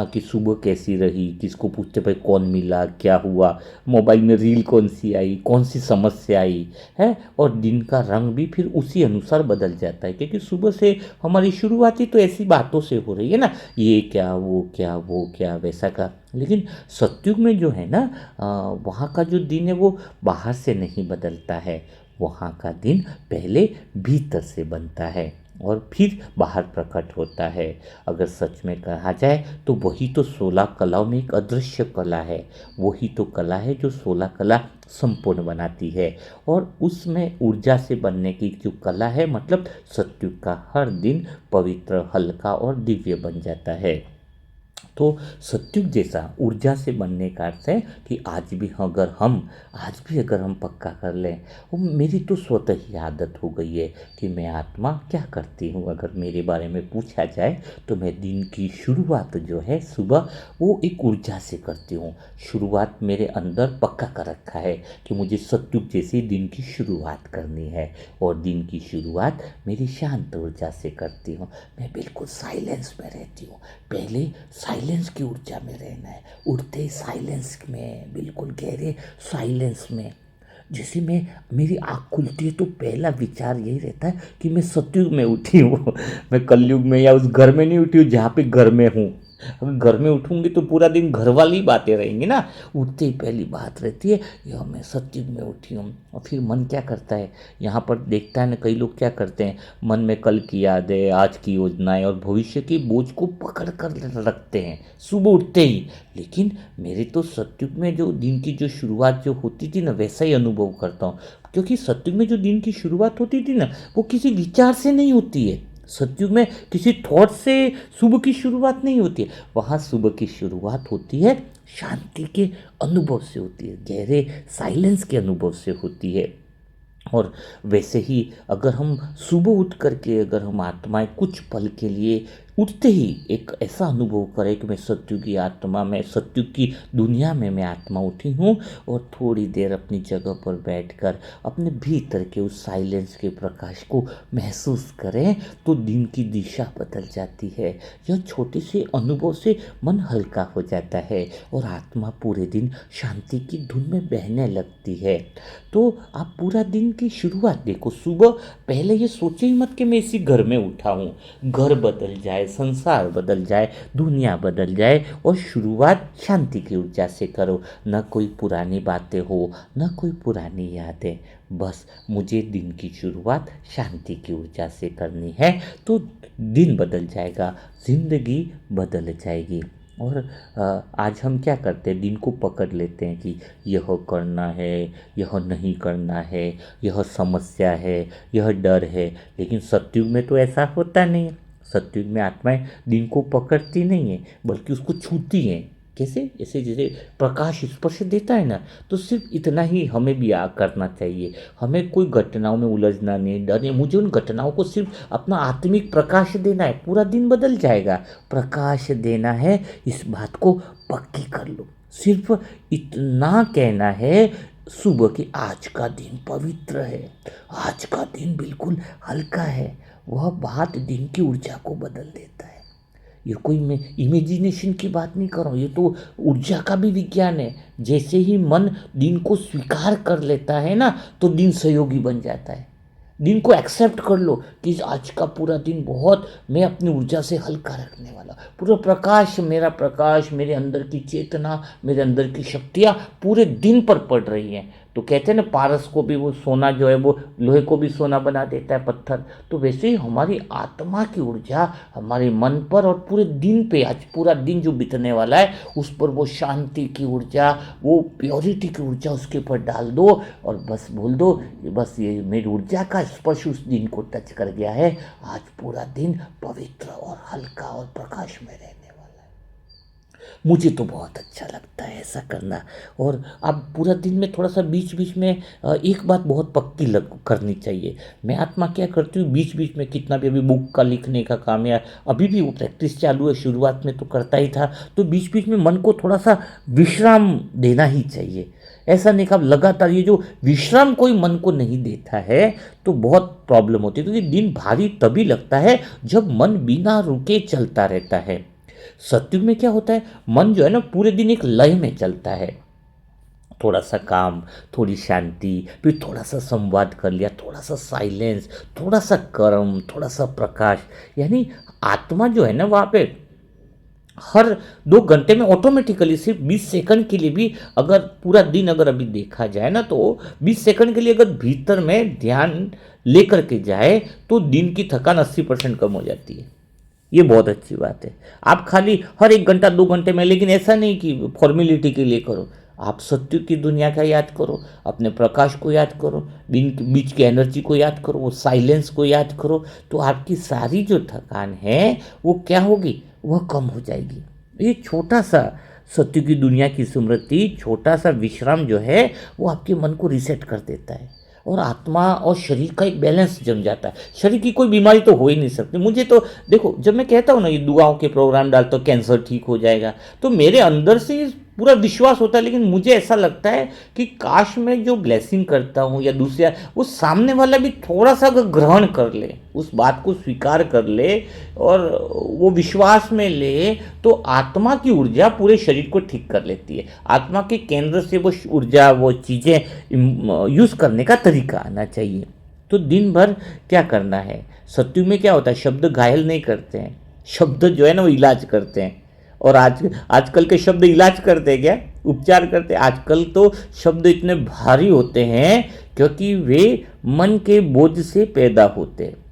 कि सुबह कैसी रही, किसको पूछते भाई कौन मिला, क्या हुआ, मोबाइल में रील कौन सी आई, कौन सी समस्या आई है। और दिन का रंग भी फिर उसी अनुसार बदल जाता है, क्योंकि सुबह से हमारी शुरुआत ही तो ऐसी बातों से हो रही है ना, ये क्या वो क्या वो क्या वैसा का। लेकिन सत्युग में जो है ना, वहाँ का जो दिन है वो बाहर से नहीं बदलता है, वहाँ का दिन पहले भीतर से बनता है और फिर बाहर प्रकट होता है। अगर सच में कहा जाए तो वही तो 16 कलाओं में एक अदृश्य कला है, वही तो कला है जो 16 कला संपूर्ण बनाती है। और उसमें ऊर्जा से बनने की जो कला है, मतलब सत्युग का हर दिन पवित्र, हल्का और दिव्य बन जाता है। तो सत्युग जैसा ऊर्जा से बनने का अर्थ है कि आज भी अगर हम पक्का कर लें, वो मेरी तो स्वतः ही आदत हो गई है कि मैं आत्मा क्या करती हूँ। अगर मेरे बारे में पूछा जाए तो मैं दिन की शुरुआत जो है सुबह, वो एक ऊर्जा से करती हूँ। शुरुआत मेरे अंदर पक्का कर रखा है कि मुझे सत्युग जैसी दिन की शुरुआत करनी है, और दिन की शुरुआत मेरी शांत ऊर्जा से करती हूँ। मैं बिल्कुल साइलेंस में रहती हूँ, पहले साइलेंस की ऊर्जा में रहना है। उठते ही साइलेंस में, बिल्कुल गहरे साइलेंस में, जैसे मेरी आँख खुलती है तो पहला विचार यही रहता है कि मैं सतयुग में उठी हूँ मैं कलयुग में या उस घर में नहीं उठी हूँ जहाँ पे घर में हूँ। अगर घर में उठूंगी तो पूरा दिन घर वाली बातें रहेंगी ना। उठते ही पहली बात रहती है, यह मैं सत्युग में उठी हूँ। और फिर मन क्या करता है, यहाँ पर देखता है ना, कई लोग क्या करते हैं, मन में कल की यादें, आज की योजनाएं और भविष्य के बोझ को पकड़ कर रखते हैं सुबह उठते ही। लेकिन मेरे तो सत्युग में जो दिन की जो शुरुआत जो होती थी ना, वैसा ही अनुभव करता हूँ। क्योंकि सत्युग में जो दिन की शुरुआत होती थी ना, वो किसी विचार से नहीं होती है। सत्युग में किसी थॉट से सुबह की शुरुआत नहीं होती है। वहाँ सुबह की शुरुआत होती है शांति के अनुभव से होती है, गहरे साइलेंस के अनुभव से होती है। और वैसे ही अगर हम सुबह उठ करके अगर हम आत्माएं कुछ पल के लिए उठते ही एक ऐसा अनुभव करें कि मैं सत्युग की आत्मा में, सत्युग की दुनिया में मैं आत्मा उठी हूँ, और थोड़ी देर अपनी जगह पर बैठकर अपने भीतर के उस साइलेंस के प्रकाश को महसूस करें, तो दिन की दिशा बदल जाती है। यह छोटे से अनुभव से मन हल्का हो जाता है और आत्मा पूरे दिन शांति की धुन में बहने लगती है। तो आप पूरा दिन की शुरुआत देखो, सुबह पहले ये सोचे ही मत कि मैं इसी घर में उठा हूँ। घर बदल जाए, संसार बदल जाए, दुनिया बदल जाए, और शुरुआत शांति की ऊर्जा से करो। न कोई पुरानी बातें हो, न कोई पुरानी यादें, बस मुझे दिन की शुरुआत शांति की ऊर्जा से करनी है, तो दिन बदल जाएगा, जिंदगी बदल जाएगी। और आज हम क्या करते हैं, दिन को पकड़ लेते हैं कि यह करना है, यह नहीं करना है, यह समस्या है, यह डर है। लेकिन सत्युग में तो ऐसा होता नहीं है। सत्युग में आत्माएं दिन को पकड़ती नहीं है, बल्कि उसको छूती हैं। कैसे? ऐसे जैसे प्रकाश स्पर्श देता है ना, तो सिर्फ इतना ही हमें भी करना चाहिए। हमें कोई घटनाओं में उलझना नहीं, डरने, मुझे उन घटनाओं को सिर्फ अपना आत्मिक प्रकाश देना है, पूरा दिन बदल जाएगा। प्रकाश देना है, इस बात को पक्की कर लो। सिर्फ इतना कहना है सुबह की, आज का दिन पवित्र है, आज का दिन बिल्कुल हल्का है। वह बात दिन की ऊर्जा को बदल देता है। ये कोई मैं इमेजिनेशन की बात नहीं कर रहा हूँ, ये तो ऊर्जा का भी विज्ञान है। जैसे ही मन दिन को स्वीकार कर लेता है ना, तो दिन सहयोगी बन जाता है। दिन को एक्सेप्ट कर लो कि आज का पूरा दिन बहुत, मैं अपनी ऊर्जा से हल्का रखने वाला, पूरा प्रकाश, मेरे अंदर की चेतना, मेरे अंदर की शक्तियाँ पूरे दिन पर पड़ रही हैं। तो कहते हैं ना, पारस को भी वो सोना जो है वो लोहे को भी सोना बना देता है, पत्थर। तो वैसे ही हमारी आत्मा की ऊर्जा हमारे मन पर और पूरे दिन पे, आज पूरा दिन जो बीतने वाला है उस पर वो शांति की ऊर्जा, वो प्योरिटी की ऊर्जा उसके ऊपर डाल दो, और बस बोल दो, बस ये मेरी ऊर्जा का स्पर्श उस दिन को टच कर गया है, आज पूरा दिन पवित्र और हल्का और प्रकाश में रहने वाला है। मुझे तो बहुत अच्छा लगता है ऐसा करना। और अब पूरा दिन में थोड़ा सा बीच बीच में एक बात बहुत पक्की करनी चाहिए। मैं आत्मा क्या करती हूँ, बीच बीच में कितना भी, अभी बुक का लिखने का काम या अभी भी वो प्रैक्टिस चालू है, शुरुआत में तो करता ही था, तो बीच बीच में मन को थोड़ा सा विश्राम देना ही चाहिए। ऐसा नहीं कि लगातार, ये जो विश्राम कोई मन को नहीं देता है तो बहुत प्रॉब्लम होती है, क्योंकि दिन भारी तभी लगता है जब मन बिना रुके चलता रहता है। सत्युग में क्या होता है, मन जो है ना पूरे दिन एक लय में चलता है। थोड़ा सा काम, थोड़ी शांति, फिर थोड़ा सा संवाद कर लिया, थोड़ा सा साइलेंस, थोड़ा सा कर्म, थोड़ा सा प्रकाश। यानी आत्मा जो है ना वहाँ पे हर 2 घंटे में ऑटोमेटिकली, सिर्फ 20 सेकंड के लिए भी, अगर पूरा दिन अगर अभी देखा जाए ना, तो 20 सेकंड के लिए अगर भीतर में ध्यान लेकर के जाए तो दिन की थकान 80% कम हो जाती है। ये बहुत अच्छी बात है। आप खाली हर 1 घंटा 2 घंटे में, लेकिन ऐसा नहीं कि फॉर्मेलिटी के लिए करो। आप सत्य की दुनिया का याद करो, अपने प्रकाश को याद करो, बीच की एनर्जी को याद करो, वो साइलेंस को याद करो, तो आपकी सारी जो थकान है वो क्या होगी, वह कम हो जाएगी। ये छोटा सा सत्य की दुनिया की स्मृति, छोटा सा विश्राम जो है वो आपके मन को रिसेट कर देता है, और आत्मा और शरीर का एक बैलेंस जम जाता है। शरीर की कोई बीमारी तो हो ही नहीं सकती। मुझे तो देखो, जब मैं कहता हूँ ना ये दुआओं के प्रोग्राम डालता हूँ, कैंसर ठीक हो जाएगा, तो मेरे अंदर से पूरा विश्वास होता है। लेकिन मुझे ऐसा लगता है कि काश मैं जो ब्लेसिंग करता हूँ या दूसरा, वो सामने वाला भी थोड़ा सा अगर ग्रहण कर ले, उस बात को स्वीकार कर ले और वो विश्वास में ले, तो आत्मा की ऊर्जा पूरे शरीर को ठीक कर लेती है। आत्मा के केंद्र से वो ऊर्जा, वो चीज़ें यूज़ करने का तरीका आना चाहिए। तो दिन भर क्या करना है, सत्युग में क्या होता है, शब्द घायल नहीं करते हैं, शब्द जो है ना वो इलाज करते हैं। और आजकल के शब्द इलाज करते क्या, उपचार करते? आजकल तो शब्द इतने भारी होते हैं क्योंकि वे मन के बोझ से पैदा होते हैं।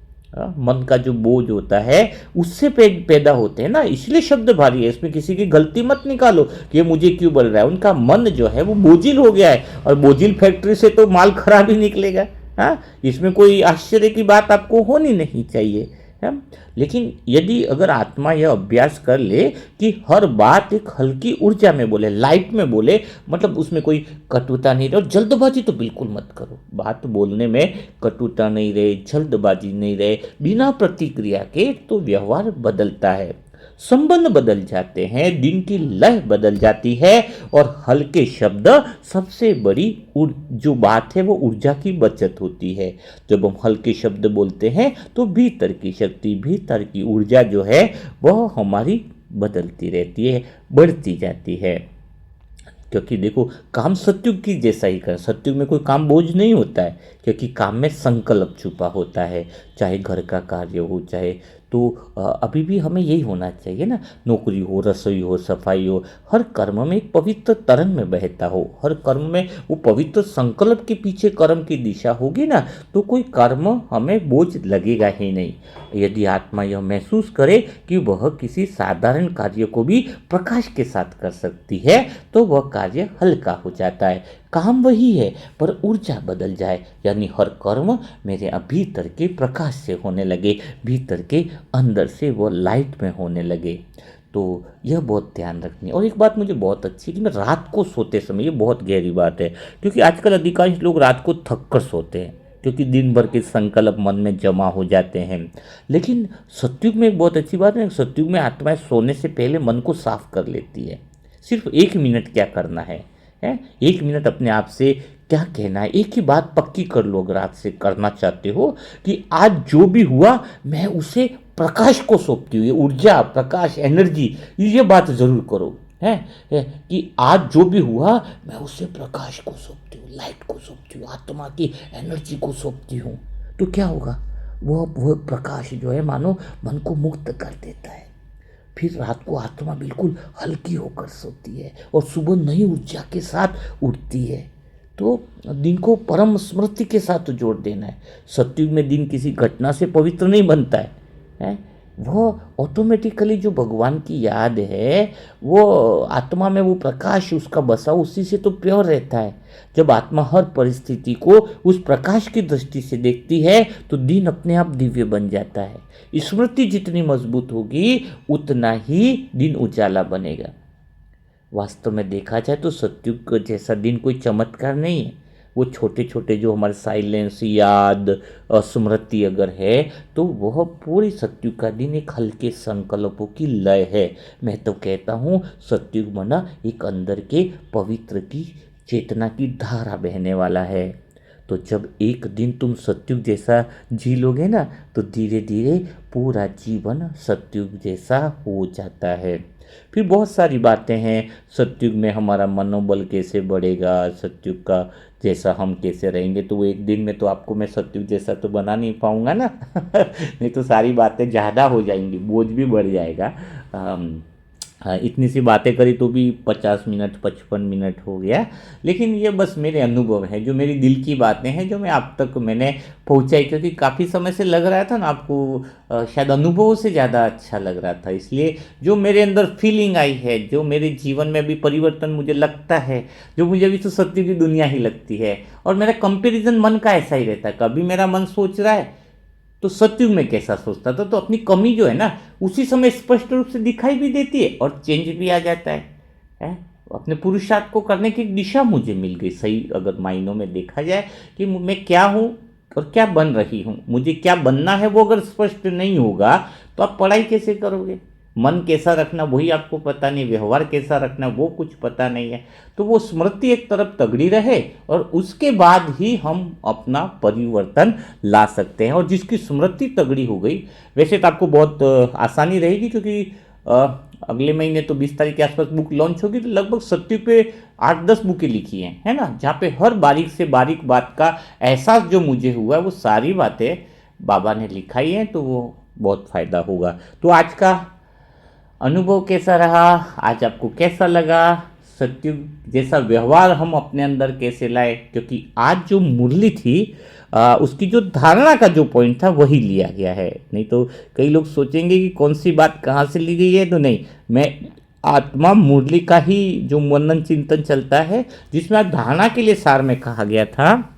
मन का जो बोझ होता है उससे पैदा होते हैं ना, इसलिए शब्द भारी है। इसमें किसी की गलती मत निकालो कि ये मुझे क्यों बोल रहा है। उनका मन जो है वो बोझिल हो गया है, और बोझिल फैक्ट्री से तो माल खराब ही निकलेगा। हाँ, इसमें कोई आश्चर्य की बात आपको होनी नहीं चाहिए है। लेकिन यदि अगर आत्मा यह अभ्यास कर ले कि हर बात एक हल्की ऊर्जा में बोले, लाइट में बोले, मतलब उसमें कोई कटुता नहीं रहे, और जल्दबाजी तो बिल्कुल मत करो। बात बोलने में कटुता नहीं रहे, जल्दबाजी नहीं रहे, बिना प्रतिक्रिया के, तो व्यवहार बदलता है, संबंध बदल जाते हैं, दिन की लय बदल जाती है, और हल्के शब्द सबसे बड़ी जो बात है वो ऊर्जा की बचत होती है। जब हम हल्के शब्द बोलते हैं तो भीतर की शक्ति, भीतर की ऊर्जा जो है वह हमारी बदलती रहती है, बढ़ती जाती है। क्योंकि देखो, काम सत्युग की जैसा ही कर, सत्युग में कोई काम बोझ नहीं होता है, क्योंकि काम में संकल्प छुपा होता है। चाहे घर का कार्य हो, चाहे तो अभी भी हमें यही होना चाहिए ना, नौकरी हो, रसोई हो, सफाई हो, हर कर्म में एक पवित्र तरंग में बहता हो, हर कर्म में वो पवित्र संकल्प के पीछे कर्म की दिशा होगी ना, तो कोई कर्म हमें बोझ लगेगा ही नहीं। यदि आत्मा यह महसूस करे कि वह किसी साधारण कार्य को भी प्रकाश के साथ कर सकती है, तो वह कार्य हल्का हो जाता है। काम वही है पर ऊर्जा बदल जाए, यानी हर कर्म मेरे भीतर के प्रकाश से होने लगे, भीतर के अंदर से वो लाइट में होने लगे। तो यह बहुत ध्यान रखनी है। और एक बात मुझे बहुत अच्छी है कि मैं रात को सोते समय, ये बहुत गहरी बात है, क्योंकि आजकल अधिकांश लोग रात को थक कर सोते हैं, क्योंकि दिन भर के संकल्प मन में जमा हो जाते हैं। लेकिन सत्युग में एक बहुत अच्छी बात है, सत्युग में आत्माएं सोने से पहले मन को साफ कर लेती है। सिर्फ 1 मिनट क्या करना है 1 मिनट अपने आप से क्या कहना है, एक ही बात पक्की कर लो अगर आज से करना चाहते हो, कि आज जो भी हुआ मैं उसे प्रकाश को सौंपती हूँ, ये ऊर्जा, प्रकाश, एनर्जी, ये बात जरूर करो है कि आज जो भी हुआ मैं उसे प्रकाश को सौंपती हूँ, लाइट को सौंपती हूँ, आत्मा की एनर्जी को सौंपती हूँ। तो क्या होगा, वह प्रकाश जो है मानो मन को मुक्त कर देता है। फिर रात को आत्मा बिल्कुल हल्की होकर सोती है और सुबह नई ऊर्जा के साथ उठती है। तो दिन को परम स्मृति के साथ जोड़ देना है। सत्युग में दिन किसी घटना से पवित्र नहीं बनता है? वो ऑटोमेटिकली जो भगवान की याद है, वो आत्मा में वो प्रकाश उसका बसा, उसी से तो प्योर रहता है। जब आत्मा हर परिस्थिति को उस प्रकाश की दृष्टि से देखती है तो दिन अपने आप दिव्य बन जाता है। स्मृति जितनी मजबूत होगी उतना ही दिन उजाला बनेगा। वास्तव में देखा जाए तो सत्युग जैसा दिन कोई चमत्कार नहीं है। वो छोटे छोटे जो हमारे साइलेंस, याद, स्मृति अगर है, तो वह पूरी सत्युग का दिन एक हल्के संकल्पों की लय है। मैं तो कहता हूँ सत्युग मना एक अंदर के पवित्र की चेतना की धारा बहने वाला है। तो जब एक दिन तुम सत्युग जैसा जी लोगे ना, तो धीरे धीरे पूरा जीवन सत्युग जैसा हो जाता है। फिर बहुत सारी बातें हैं, सत्युग में हमारा मनोबल कैसे बढ़ेगा, सत्युग का जैसा हम कैसे रहेंगे। तो वो एक दिन में तो आपको मैं सत्युग जैसा तो बना नहीं पाऊंगा ना नहीं तो सारी बातें ज़्यादा हो जाएंगी, बोझ भी बढ़ जाएगा। हाँ, इतनी सी बातें करी तो भी 50 मिनट 55 मिनट हो गया। लेकिन ये बस मेरे अनुभव है, जो मेरी दिल की बातें हैं, जो मैं आप तक मैंने पहुंचाई, क्योंकि काफ़ी समय से लग रहा था ना आपको, शायद अनुभवों से ज़्यादा अच्छा लग रहा था। इसलिए जो मेरे अंदर फीलिंग आई है, जो मेरे जीवन में अभी परिवर्तन मुझे लगता है, जो मुझे अभी तो सत्य की दुनिया ही लगती है, और मेरा कंपेरिजन मन का ऐसा ही रहता है। कभी मेरा मन सोच रहा है तो सत्युग में कैसा सोचता था, तो अपनी कमी जो है ना उसी समय स्पष्ट रूप से दिखाई भी देती है और चेंज भी आ जाता है? अपने पुरुषार्थ को करने की एक दिशा मुझे मिल गई, सही अगर मायनों में देखा जाए कि मैं क्या हूँ और क्या बन रही हूँ। मुझे क्या बनना है वो अगर स्पष्ट नहीं होगा तो आप पढ़ाई कैसे करोगे? मन कैसा रखना वही आपको पता नहीं, व्यवहार कैसा रखना वो कुछ पता नहीं है। तो वो स्मृति एक तरफ तगड़ी रहे और उसके बाद ही हम अपना परिवर्तन ला सकते हैं। और जिसकी स्मृति तगड़ी हो गई, वैसे तो आपको बहुत आसानी रहेगी, क्योंकि अगले महीने तो 20 तारीख के आसपास बुक लॉन्च होगी। तो लगभग सत्य पे 8-10 बुकें लिखी हैं, है ना, जहाँ पे हर बारीक से बारीक बात का एहसास जो मुझे हुआ वो सारी बातें बाबा ने लिखाई हैं। तो वो बहुत फ़ायदा होगा। तो आज का अनुभव कैसा रहा, आज आपको कैसा लगा, सत्युग जैसा व्यवहार हम अपने अंदर कैसे लाए? क्योंकि आज जो मुरली थी उसकी जो धारणा का जो पॉइंट था वही लिया गया है। नहीं तो कई लोग सोचेंगे कि कौन सी बात कहाँ से ली गई है, तो नहीं, मैं आत्मा मुरली का ही जो मनन चिंतन चलता है, जिसमें आज धारणा के लिए सार में कहा गया था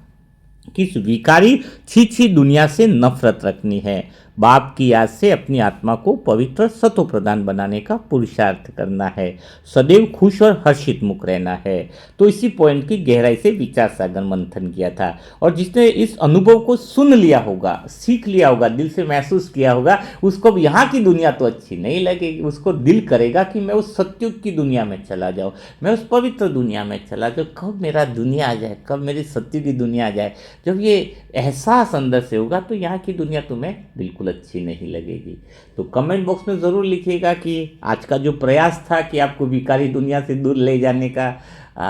कि इस विकारी छी दुनिया से नफरत रखनी है, बाप की याद से अपनी आत्मा को पवित्र सतो प्रदान बनाने का पुरुषार्थ करना है, सदैव खुश और हर्षित मुख रहना है। तो इसी पॉइंट की गहराई से विचार सागर मंथन किया था। और जिसने इस अनुभव को सुन लिया होगा, सीख लिया होगा, दिल से महसूस किया होगा, उसको अब यहाँ की दुनिया तो अच्छी नहीं लगेगी। उसको दिल करेगा कि मैं उस सत्युग की दुनिया में चला जाऊँ, मैं उस पवित्र दुनिया में चला जाऊँ। कब मेरा दुनिया आ जाए, कब मेरी सत्युग की दुनिया आ जाए। जब ये एहसास अंदर से होगा तो यहाँ की दुनिया तुम्हें बिल्कुल अच्छी नहीं लगेगी। तो कमेंट बॉक्स में ज़रूर लिखिएगा कि आज का जो प्रयास था कि आपको विकारी दुनिया से दूर ले जाने का,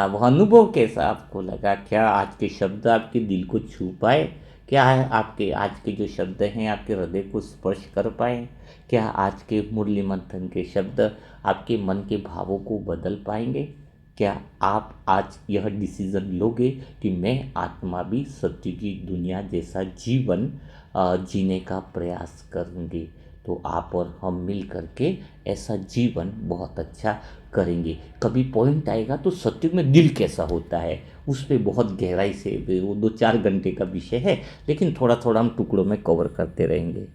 वह अनुभव कैसा आपको लगा। क्या आज के शब्द आपके दिल को छू पाए? क्या है आपके आज के जो शब्द हैं आपके हृदय को स्पर्श कर पाए? क्या आज के मुरली मंथन के शब्द आपके मन के भावों को बदल पाएंगे? क्या आप आज यह डिसीज़न लोगे कि मैं आत्मा भी सत्य की दुनिया जैसा जीवन जीने का प्रयास करूँगी? तो आप और हम मिल करके ऐसा जीवन बहुत अच्छा करेंगे। कभी पॉइंट आएगा तो सत्युग में दिल कैसा होता है उस पर बहुत गहराई से, वो 2-4 घंटे का विषय है, लेकिन थोड़ा थोड़ा हम टुकड़ों में कवर करते रहेंगे।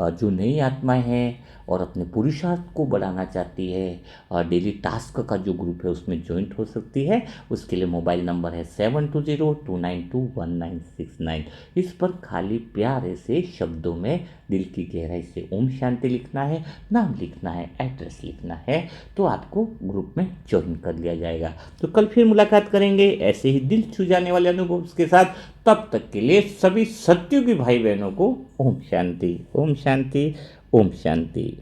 जो नई आत्माएं हैं और अपने पुरुषार्थ को बढ़ाना चाहती है, डेली टास्क का जो ग्रुप है उसमें ज्वाइंट हो सकती है। उसके लिए मोबाइल नंबर है 7202921969। इस पर खाली प्यारे से शब्दों में दिल की गहराई से ओम शांति लिखना है, नाम लिखना है, एड्रेस लिखना है, तो आपको ग्रुप में ज्वाइन कर लिया जाएगा। तो कल फिर मुलाकात करेंगे ऐसे ही दिल छू जाने वाले अनुभव के साथ। तब तक के लिए सभी सत्युगी भाई बहनों को ओम शांति, ओम शांति, ओम शांति।